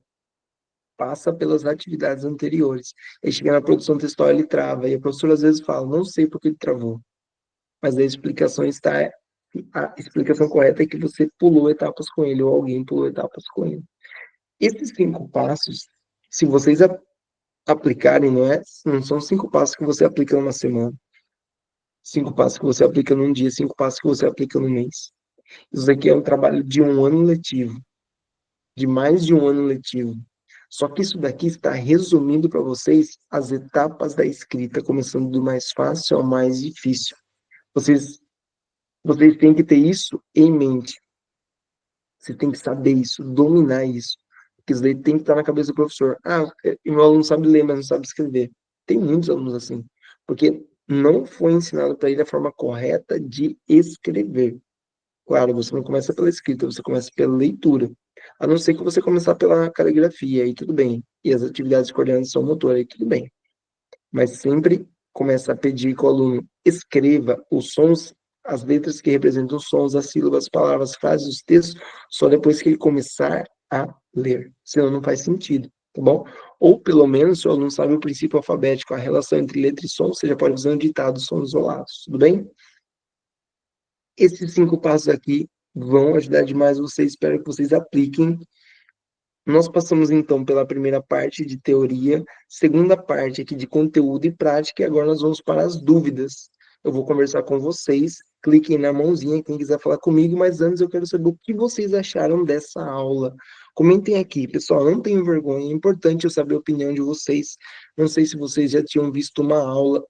Speaker 1: passa pelas atividades anteriores. Ele chega na produção textual, ele trava, e a professora às vezes fala, não sei por que ele travou, mas a explicação correta é que você pulou etapas com ele, ou alguém pulou etapas com ele. Esses 5 passos, se vocês aplicarem, não são 5 passos que você aplica numa semana, 5 passos que você aplica num dia, 5 passos que você aplica no mês. Isso aqui é um trabalho de um ano letivo, de mais de um ano letivo. Só que isso daqui está resumindo para vocês as etapas da escrita, começando do mais fácil ao mais difícil. Vocês, vocês têm que ter isso em mente. Você tem que saber isso, dominar isso. Porque isso daí tem que estar na cabeça do professor. Ah, e meu aluno sabe ler, mas não sabe escrever. Tem muitos alunos assim. Porque não foi ensinado para ele a forma correta de escrever. Claro, você não começa pela escrita, você começa pela leitura. A não ser que você começar pela caligrafia, aí tudo bem. E as atividades de coordenação motora, aí tudo bem. Mas sempre começa a pedir que o aluno escreva os sons, as letras que representam os sons, as sílabas, as palavras, as frases, os textos, só depois que ele começar a ler. Senão não faz sentido, tá bom? Ou pelo menos, se o aluno sabe o princípio alfabético, a relação entre letra e som, você já pode fazer um ditado, sons isolados, tudo bem? Esses 5 passos aqui vão ajudar demais vocês, espero que vocês apliquem. Nós passamos então pela primeira parte de teoria, segunda parte aqui de conteúdo e prática, e agora nós vamos para as dúvidas. Eu vou conversar com vocês, cliquem na mãozinha quem quiser falar comigo, mas antes eu quero saber o que vocês acharam dessa aula. Comentem aqui, pessoal, não tenham vergonha, é importante eu saber a opinião de vocês. Não sei se vocês já tinham visto uma aula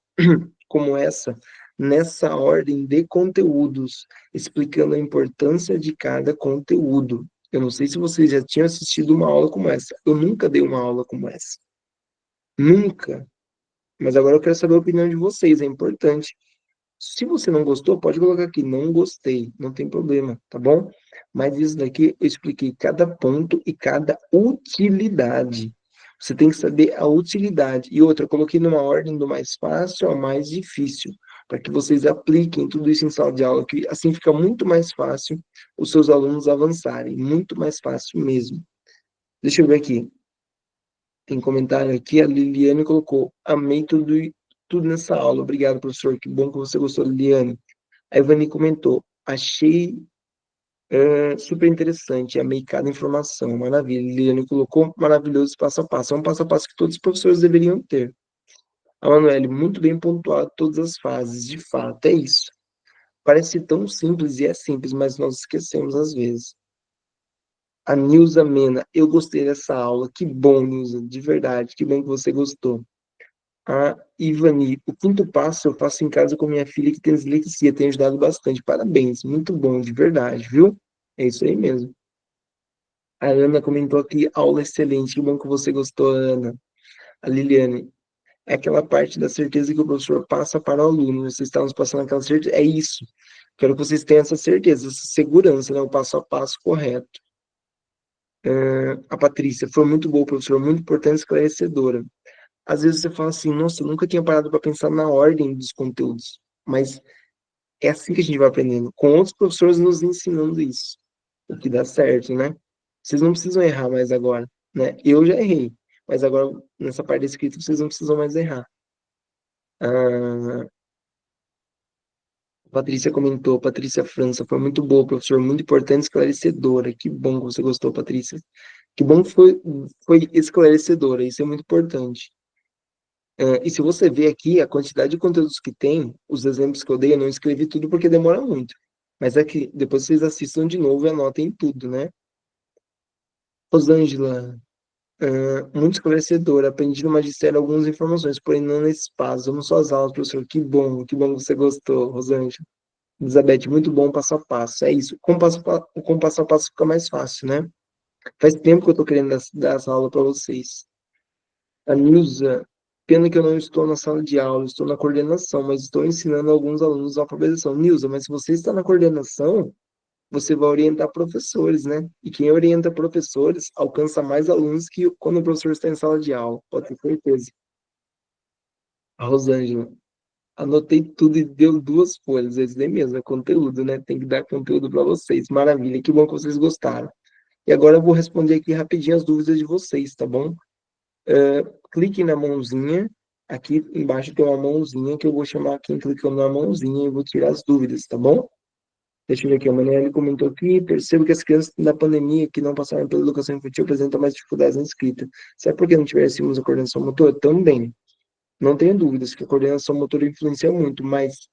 Speaker 1: como essa, nessa ordem de conteúdos, explicando a importância de cada conteúdo. Eu não sei se vocês já tinham assistido uma aula como essa. Eu nunca dei uma aula como essa. Nunca. Mas agora eu quero saber a opinião de vocês, é importante. Se você não gostou, pode colocar aqui, não gostei, não tem problema, tá bom? Mas isso daqui eu expliquei cada ponto e cada utilidade. Você tem que saber a utilidade. E outra, eu coloquei numa ordem do mais fácil ao mais difícil, para que vocês apliquem tudo isso em sala de aula, que assim fica muito mais fácil os seus alunos avançarem, muito mais fácil mesmo. Deixa eu ver aqui. Tem comentário aqui, a Liliane colocou, amei tudo nessa aula. Obrigado, professor. Que bom que você gostou, Liliane. A Ivani comentou, achei super interessante, amei cada informação, maravilha. Liliane colocou, maravilhoso passo a passo. É um passo a passo que todos os professores deveriam ter. A Manuele, muito bem pontuado todas as fases, de fato, é isso. Parece tão simples e é simples, mas nós esquecemos às vezes. A Nilza Mena, eu gostei dessa aula. Que bom, Nilza, de verdade. Que bom que você gostou. A Ivani, o quinto passo eu faço em casa com minha filha que tem dislexia, tem ajudado bastante. Parabéns, muito bom, de verdade, viu? É isso aí mesmo. A Ana comentou aqui, aula excelente, que bom que você gostou, Ana. A Liliane, é aquela parte da certeza que o professor passa para o aluno. Vocês estão nos passando aquela certeza. É isso. Quero que vocês tenham essa certeza, essa segurança, né? O passo a passo correto. A Patrícia, foi muito boa, professor, muito importante, esclarecedora. Às vezes você fala assim, nossa, eu nunca tinha parado para pensar na ordem dos conteúdos. Mas é assim que a gente vai aprendendo, com outros professores nos ensinando isso. O que dá certo, né? Vocês não precisam errar mais agora, né? Eu já errei, mas agora nessa parte da escrita vocês não precisam mais errar. A Patrícia comentou, Patrícia França, foi muito boa, professor, muito importante, esclarecedora. Que bom que você gostou, Patrícia. Que bom que foi esclarecedora, isso é muito importante. E se você ver aqui a quantidade de conteúdos que tem, os exemplos que eu dei, eu não escrevi tudo porque demora muito. Mas é que depois vocês assistam de novo e anotem tudo, né? Rosângela, muito esclarecedora. Aprendi no magistério algumas informações, porém não nesse espaço. Vamos só às aulas, professor. Que bom que você gostou, Rosângela. Elizabeth, muito bom passo a passo. É isso. Com passo a passo fica mais fácil, né? Faz tempo que eu tô querendo dar essa aula para vocês. A Nilza, pena que eu não estou na sala de aula, estou na coordenação, mas estou ensinando alguns alunos a alfabetização. Nilza, mas se você está na coordenação, você vai orientar professores, né? E quem orienta professores alcança mais alunos que quando o professor está em sala de aula, pode ter certeza. A Rosângela, anotei tudo e deu 2 folhas, esse daí mesmo, é conteúdo, né? Tem que dar conteúdo para vocês. Maravilha, que bom que vocês gostaram. E agora eu vou responder aqui rapidinho as dúvidas de vocês, tá bom? Clique na mãozinha. Aqui embaixo tem uma mãozinha que eu vou chamar quem clicou na mãozinha e vou tirar as dúvidas, tá bom? Deixa eu ver aqui. A Marielle comentou aqui. Percebo que as crianças da pandemia que não passaram pela educação infantil apresentam mais dificuldades na escrita. Será porque não tivéssemos a coordenação motora? Também. Não tenho dúvidas que a coordenação motora influencia muito, mas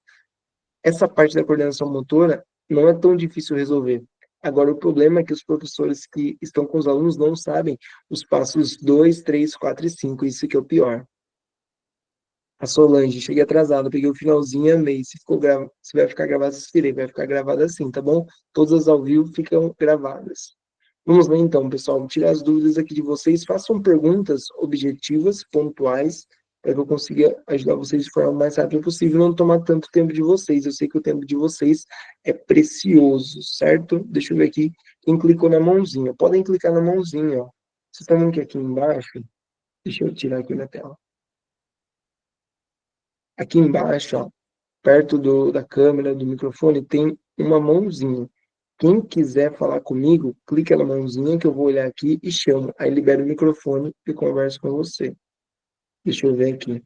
Speaker 1: essa parte da coordenação motora não é tão difícil resolver. Agora, o problema é que os professores que estão com os alunos não sabem os passos 2, 3, 4 e 5. Isso que é o pior. A Solange, cheguei atrasado, peguei o finalzinho e amei. Se vai ficar gravado, assistirei, vai ficar gravado assim, tá bom? Todas ao vivo ficam gravadas. Vamos lá então, pessoal, tirar as dúvidas aqui de vocês, façam perguntas objetivas, pontuais, para que eu consiga ajudar vocês de forma mais rápida possível, não tomar tanto tempo de vocês. Eu sei que o tempo de vocês é precioso, certo? Deixa eu ver aqui quem clicou na mãozinha. Podem clicar na mãozinha, ó. Vocês estão vendo que aqui embaixo, deixa eu tirar aqui na tela. Aqui embaixo, ó, perto da câmera, do microfone, tem uma mãozinha. Quem quiser falar comigo, clica na mãozinha que eu vou olhar aqui e chamo. Aí libera o microfone e converso com você. Deixa eu ver aqui.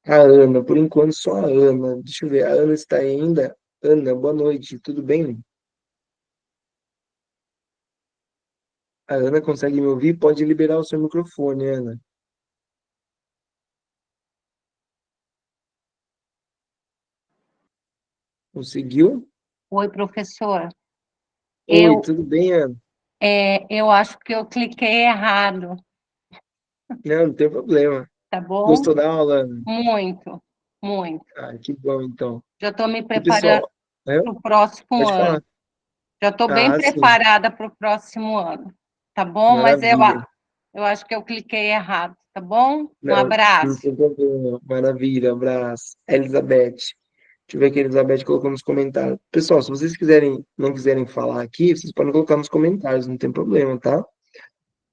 Speaker 1: A Ana, por enquanto só a Ana. Deixa eu ver, a Ana está aí ainda? Ana, boa noite, tudo bem? A Ana consegue me ouvir? Pode liberar o seu microfone, Ana. Conseguiu?
Speaker 2: Oi, professor.
Speaker 1: Oi,
Speaker 2: Eu,
Speaker 1: tudo bem, Ana?
Speaker 2: eu acho que eu cliquei errado,
Speaker 1: Não, não tem problema.
Speaker 2: tá bom?
Speaker 1: Gostou da aula, Ana?
Speaker 2: Muito, muito.
Speaker 1: Ah, que bom, então.
Speaker 2: Já estou me
Speaker 1: E,
Speaker 2: preparando
Speaker 1: pessoal, é?
Speaker 2: para o próximo
Speaker 1: Pode
Speaker 2: ano.
Speaker 1: falar.
Speaker 2: Já estou bem
Speaker 1: Ah, sim.
Speaker 2: preparada para o próximo ano, tá bom? Mas
Speaker 1: Maravilha.
Speaker 2: eu acho que eu cliquei errado, tá bom? Um
Speaker 1: Não, não
Speaker 2: abraço.
Speaker 1: tem problema. Maravilha, abraço. Elizabeth. Deixa eu ver aqui, a Elizabeth colocou nos comentários. Pessoal, se vocês não quiserem falar aqui, vocês podem colocar nos comentários, não tem problema, tá?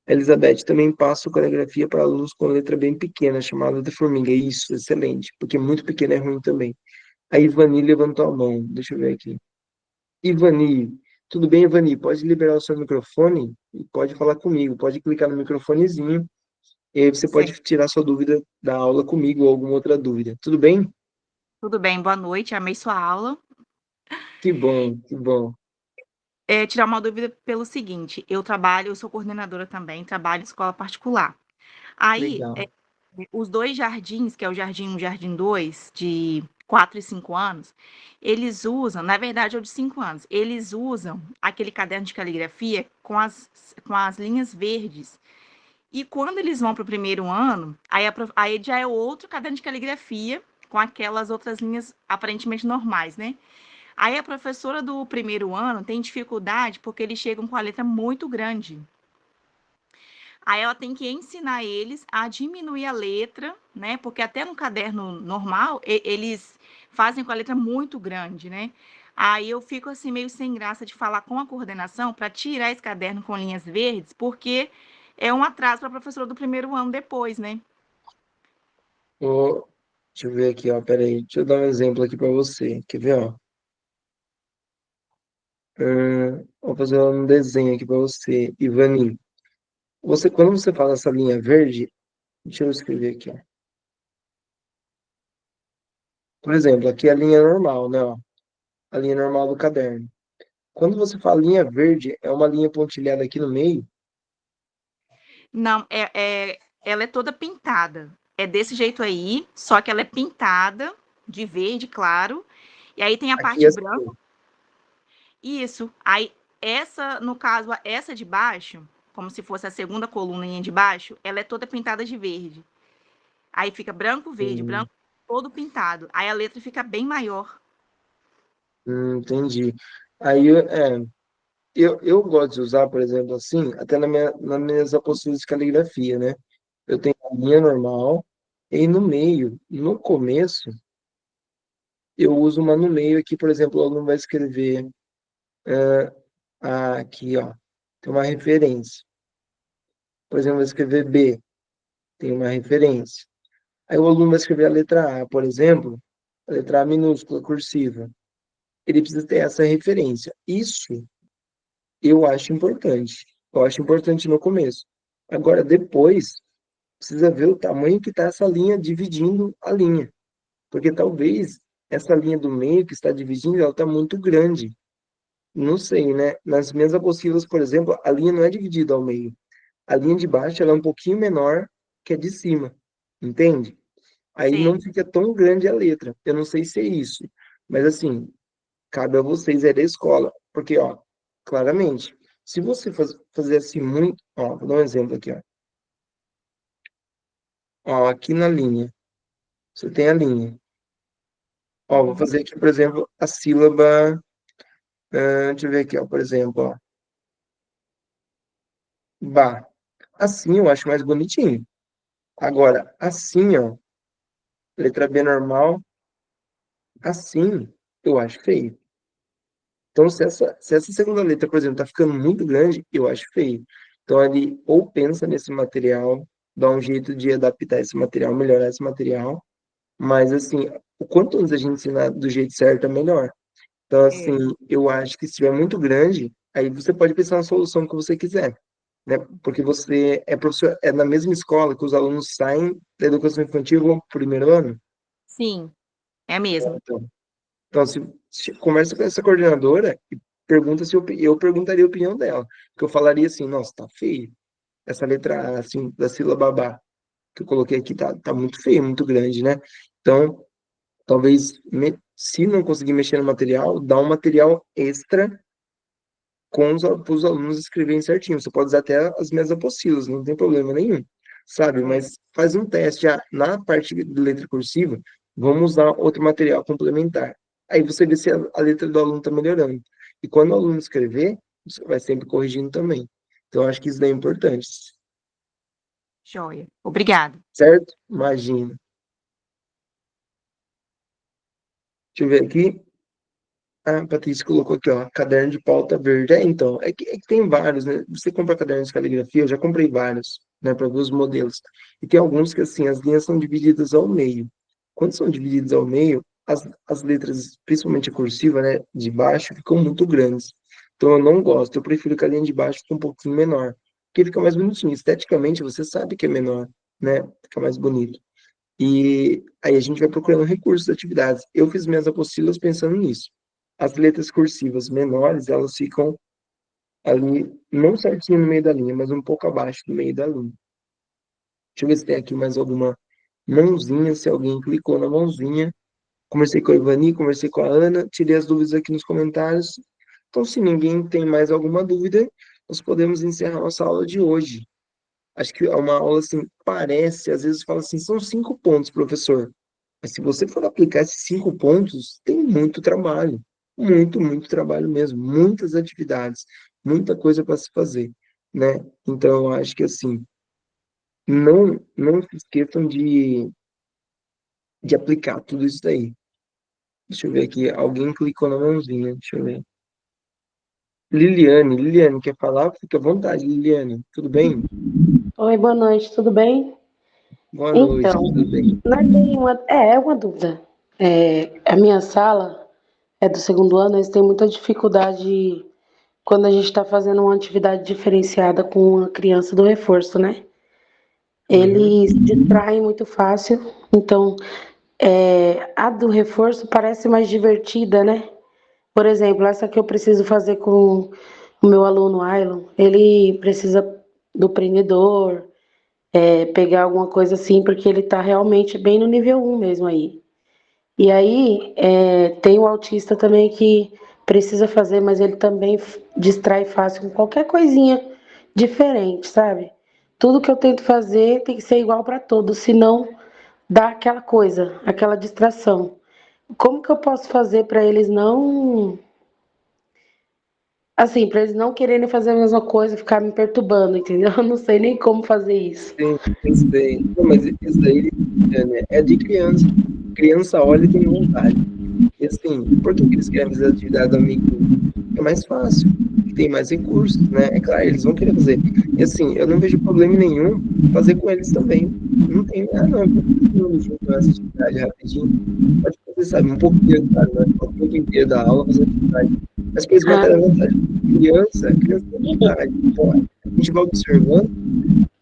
Speaker 1: Elizabeth também passa coreografia para alunos com letra bem pequena, chamada de formiga. Isso, excelente, porque muito pequena é ruim também. A Ivani levantou a mão. Deixa eu ver aqui. Ivani, tudo bem, Ivani? Pode liberar o seu microfone e pode falar comigo. Pode clicar no microfonezinho e aí você pode
Speaker 3: Sim.
Speaker 1: tirar sua dúvida da aula comigo ou alguma outra dúvida. Tudo bem?
Speaker 3: Tudo bem, boa noite, amei sua aula.
Speaker 1: Que bom, que bom.
Speaker 3: Tirar uma dúvida pelo seguinte, eu sou coordenadora também, trabalho em escola particular. Aí,
Speaker 1: Legal.
Speaker 3: os dois jardins, que é o Jardim 1 e o Jardim 2, de 4 e 5 anos, eles usam, na verdade é o de 5 anos, eles usam aquele caderno de caligrafia com as linhas verdes. E quando eles vão para o primeiro ano, aí já é outro caderno de caligrafia, com aquelas outras linhas aparentemente normais, né? Aí a professora do primeiro ano tem dificuldade porque eles chegam com a letra muito grande. Aí ela tem que ensinar eles a diminuir a letra, né? Porque até no caderno normal, eles fazem com a letra muito grande, né? Aí eu fico assim meio sem graça de falar com a coordenação para tirar esse caderno com linhas verdes, porque é um atraso para a professora do primeiro ano depois, né?
Speaker 1: Ó, deixa eu ver aqui, ó, peraí, deixa eu dar um exemplo aqui para você, quer ver, ó? Vou fazer um desenho aqui para você, Ivani. Quando você fala essa linha verde, deixa eu escrever aqui, ó. Por exemplo, aqui é a linha normal, né, ó? A linha normal do caderno. Quando você fala linha verde, é uma linha pontilhada aqui no meio.
Speaker 3: Não, ela é toda pintada. É desse jeito aí, só que ela é pintada de verde, claro. E aí tem a
Speaker 1: Aqui é
Speaker 3: parte
Speaker 1: assim,
Speaker 3: branca. Isso. Aí essa, no caso, essa de baixo, como se fosse a segunda coluninha de baixo, ela é toda pintada de verde. Aí fica
Speaker 1: hum,
Speaker 3: branco, todo pintado. Aí a letra fica bem maior.
Speaker 1: entendi. Aí, eu gosto de usar, por exemplo, assim, até nas minhas apostilas de caligrafia, né? Eu tenho a linha normal, e no meio, no começo, eu uso uma no meio aqui, por exemplo, o aluno vai escrever aqui, ó, tem uma referência. Por exemplo, vai escrever B, tem uma referência. Aí o aluno vai escrever a letra A, por exemplo, a letra A minúscula, cursiva. Ele precisa ter essa referência. Isso eu acho importante. Eu acho importante no começo. Agora, depois, precisa ver o tamanho que está essa linha dividindo a linha. Porque talvez essa linha do meio que está dividindo, ela está muito grande. Não sei, né? Nas minhas apostilas, por exemplo, a linha não é dividida ao meio. A linha de baixo, ela é um pouquinho menor que a de cima. Entende? Aí não
Speaker 3: Sei.
Speaker 1: fica tão grande a letra. Eu não sei se é isso. Mas assim, cabe a vocês, é da escola. Porque, ó, claramente, se você fazer assim muito. Ó, vou dar um exemplo aqui, ó. Ó, aqui na linha. Você tem a linha. Ó, vou
Speaker 3: Uhum.
Speaker 1: fazer aqui, por exemplo, a sílaba. Deixa eu ver aqui, ó, por exemplo, ó. Ba. Assim eu acho mais bonitinho. Agora, assim, ó, letra B normal, assim, eu acho feio. Então, se essa segunda letra, por exemplo, tá ficando muito grande, eu acho feio. Então, ele ou pensa nesse material, dá um jeito de adaptar esse material, melhorar esse material, mas, assim, o quanto antes a gente ensinar do jeito certo, é melhor. Então, assim,
Speaker 3: É.
Speaker 1: eu acho que se estiver muito grande, aí você pode pensar na solução que você quiser, né? Porque você é professor, é na mesma escola que os alunos saem da educação infantil e vão pro primeiro ano.
Speaker 3: Sim, é mesmo.
Speaker 1: Então, então, se conversa com essa coordenadora e pergunta se eu perguntaria a opinião dela. Porque eu falaria assim, nossa, tá feio. Essa letra A, assim, da sílaba babá que eu coloquei aqui tá muito feio, muito grande, né? Então, talvez, se não conseguir mexer no material, dá um material extra com os alunos escreverem certinho. Você pode usar até as minhas apostilas, não tem problema nenhum, sabe?
Speaker 3: É.
Speaker 1: Mas faz um teste. Na parte de letra cursiva, vamos usar outro material complementar. Aí você vê se a letra do aluno está melhorando. E quando o aluno escrever, você vai sempre corrigindo também. Então, eu acho que isso daí é importante,
Speaker 3: Joia. Obrigada.
Speaker 1: certo? Imagina. Deixa eu ver aqui. A Patrícia colocou aqui, ó, caderno de pauta verde. Então, é que tem vários, né? Você compra cadernos de caligrafia, eu já comprei vários, né, para ver os modelos. E tem alguns que, assim, as linhas são divididas ao meio. Quando são divididas ao meio, as letras, principalmente a cursiva, né, de baixo, ficam muito grandes. Então, eu não gosto. Eu prefiro que a linha de baixo fique um pouquinho menor, porque fica mais bonitinho. Esteticamente, você sabe que é menor, né? Fica mais bonito. E aí a gente vai procurando recursos, atividades. Eu fiz minhas apostilas pensando nisso. As letras cursivas menores, elas ficam ali, não certinho no meio da linha, mas um pouco abaixo do meio da linha. Deixa eu ver se tem aqui mais alguma mãozinha, se alguém clicou na mãozinha. Conversei com a Ivani, conversei com a Ana, tirei as dúvidas aqui nos comentários. Então, se ninguém tem mais alguma dúvida, nós podemos encerrar nossa aula de hoje. Acho que é uma aula, assim, parece, às vezes fala assim, são 5 pontos, professor. Mas se você for aplicar esses 5 pontos, tem muito trabalho. Muito, muito trabalho mesmo. Muitas atividades, muita coisa para se fazer, né? Então, eu acho que, assim, não se esqueçam de aplicar tudo isso daí. Deixa eu ver aqui. Alguém clicou na mãozinha. Deixa eu ver. Liliane, quer falar? Fica à vontade, Liliane. Tudo bem?
Speaker 4: Oi, boa noite, tudo bem?
Speaker 1: Boa noite,
Speaker 4: Então,
Speaker 1: tudo bem?
Speaker 4: nós tem uma dúvida. A minha sala é do segundo ano, eles têm muita dificuldade quando a gente está fazendo uma atividade diferenciada com a criança do reforço, né?
Speaker 1: Uhum.
Speaker 4: Eles distraem muito fácil, então a do reforço parece mais divertida, né? Por exemplo, essa que eu preciso fazer com o meu aluno Ailon, ele precisa do prendedor, pegar alguma coisa assim, porque ele está realmente bem no nível 1 mesmo aí. E aí, tem o autista também que precisa fazer, mas ele também distrai fácil com qualquer coisinha diferente, sabe? Tudo que eu tento fazer tem que ser igual para todos, senão dá aquela coisa, aquela distração. Como que eu posso fazer para eles não, assim, para eles não quererem fazer a mesma coisa, ficar me perturbando, entendeu? Eu não sei nem como fazer isso.
Speaker 1: Sim, sei. Não, mas isso daí, né, é de criança. Criança olha e tem vontade. E assim, por que que eles querem fazer atividade do amiguinho? É mais fácil, tem mais recursos, né? É claro, eles vão querer fazer. E assim, eu não vejo problema nenhum fazer com eles também. Não tem, não, vamos todo mundo junto nessa atividade rapidinho. Pode fazer, sabe, um pouquinho, claro, não é o tempo inteiro da aula fazer atividade. Mas para eles
Speaker 4: Ah,
Speaker 1: matarem a vontade. Criança tem vontade. Então, a gente vai observando,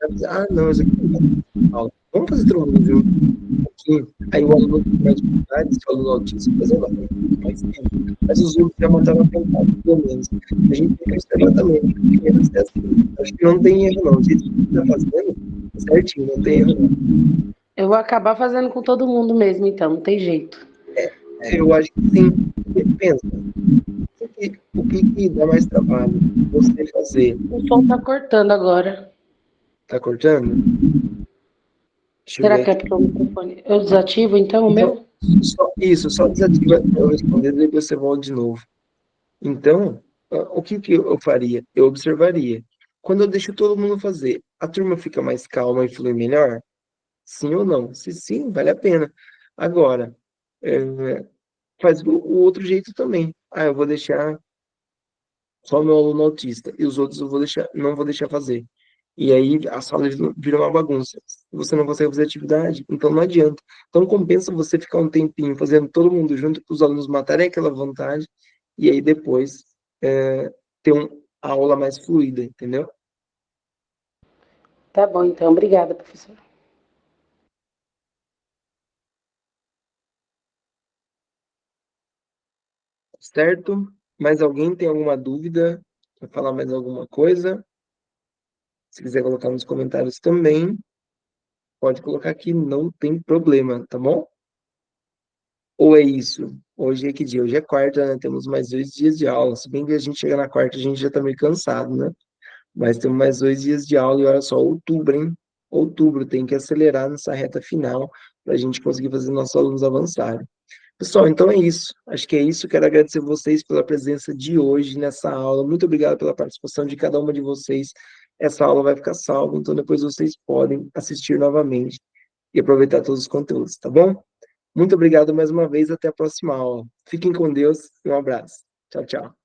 Speaker 1: vai dizer, não, isso aqui não é aula. Vamos fazer todo mundo junto um pouquinho. Aí o aluno tem mais dificuldade, se o aluno autista, fazer uma coisa mais tempo. Mas os outros já mataram a vontade, pelo menos. A gente tem que observar também, porque criança é assim. Acho que não tem erro, não. O jeito que você está fazendo, é certinho, não tem erro, não.
Speaker 4: eu vou acabar fazendo com todo mundo mesmo, então, não tem jeito.
Speaker 1: Eu acho que sim. Porque, pensa, o que dá mais trabalho? Você fazer.
Speaker 4: O som tá cortando agora.
Speaker 1: Tá cortando? Deixa eu
Speaker 4: Será
Speaker 1: ver
Speaker 4: que é
Speaker 1: aqui.
Speaker 4: porque o microfone... Eu desativo, então, o
Speaker 1: Então,
Speaker 4: meu?
Speaker 1: só desativa para eu responder, depois você volta de novo. Então, o que que eu faria? Eu observaria. Quando eu deixo todo mundo fazer, a turma fica mais calma e flui melhor? Sim ou não? Se sim, vale a pena. Agora, faz o outro jeito também. Eu vou deixar só o meu aluno autista e os outros eu vou deixar, não vou deixar fazer. E aí a sala vira uma bagunça. Você não consegue fazer atividade, então não adianta. Então compensa você ficar um tempinho fazendo todo mundo junto, para os alunos matarem aquela vontade, e aí depois ter a aula mais fluida, entendeu?
Speaker 4: Tá bom, então. Obrigada, professor.
Speaker 1: Certo? Mais alguém tem alguma dúvida? Quer falar mais alguma coisa? Se quiser colocar nos comentários também, pode colocar aqui, não tem problema, tá bom? Ou é isso? Hoje é que dia? Hoje é quarta, né? Temos mais 2 dias de aula. Se bem que a gente chega na quarta, a gente já tá meio cansado, né? Mas temos mais 2 dias de aula e olha só, outubro, hein? Outubro, tem que acelerar nessa reta final para a gente conseguir fazer nossos alunos avançarem. Pessoal, então é isso. Acho que é isso. Quero agradecer vocês pela presença de hoje nessa aula. Muito obrigado pela participação de cada uma de vocês. Essa aula vai ficar salva, então depois vocês podem assistir novamente e aproveitar todos os conteúdos, tá bom? Muito obrigado mais uma vez. Até a próxima aula. Fiquem com Deus e um abraço. Tchau, tchau.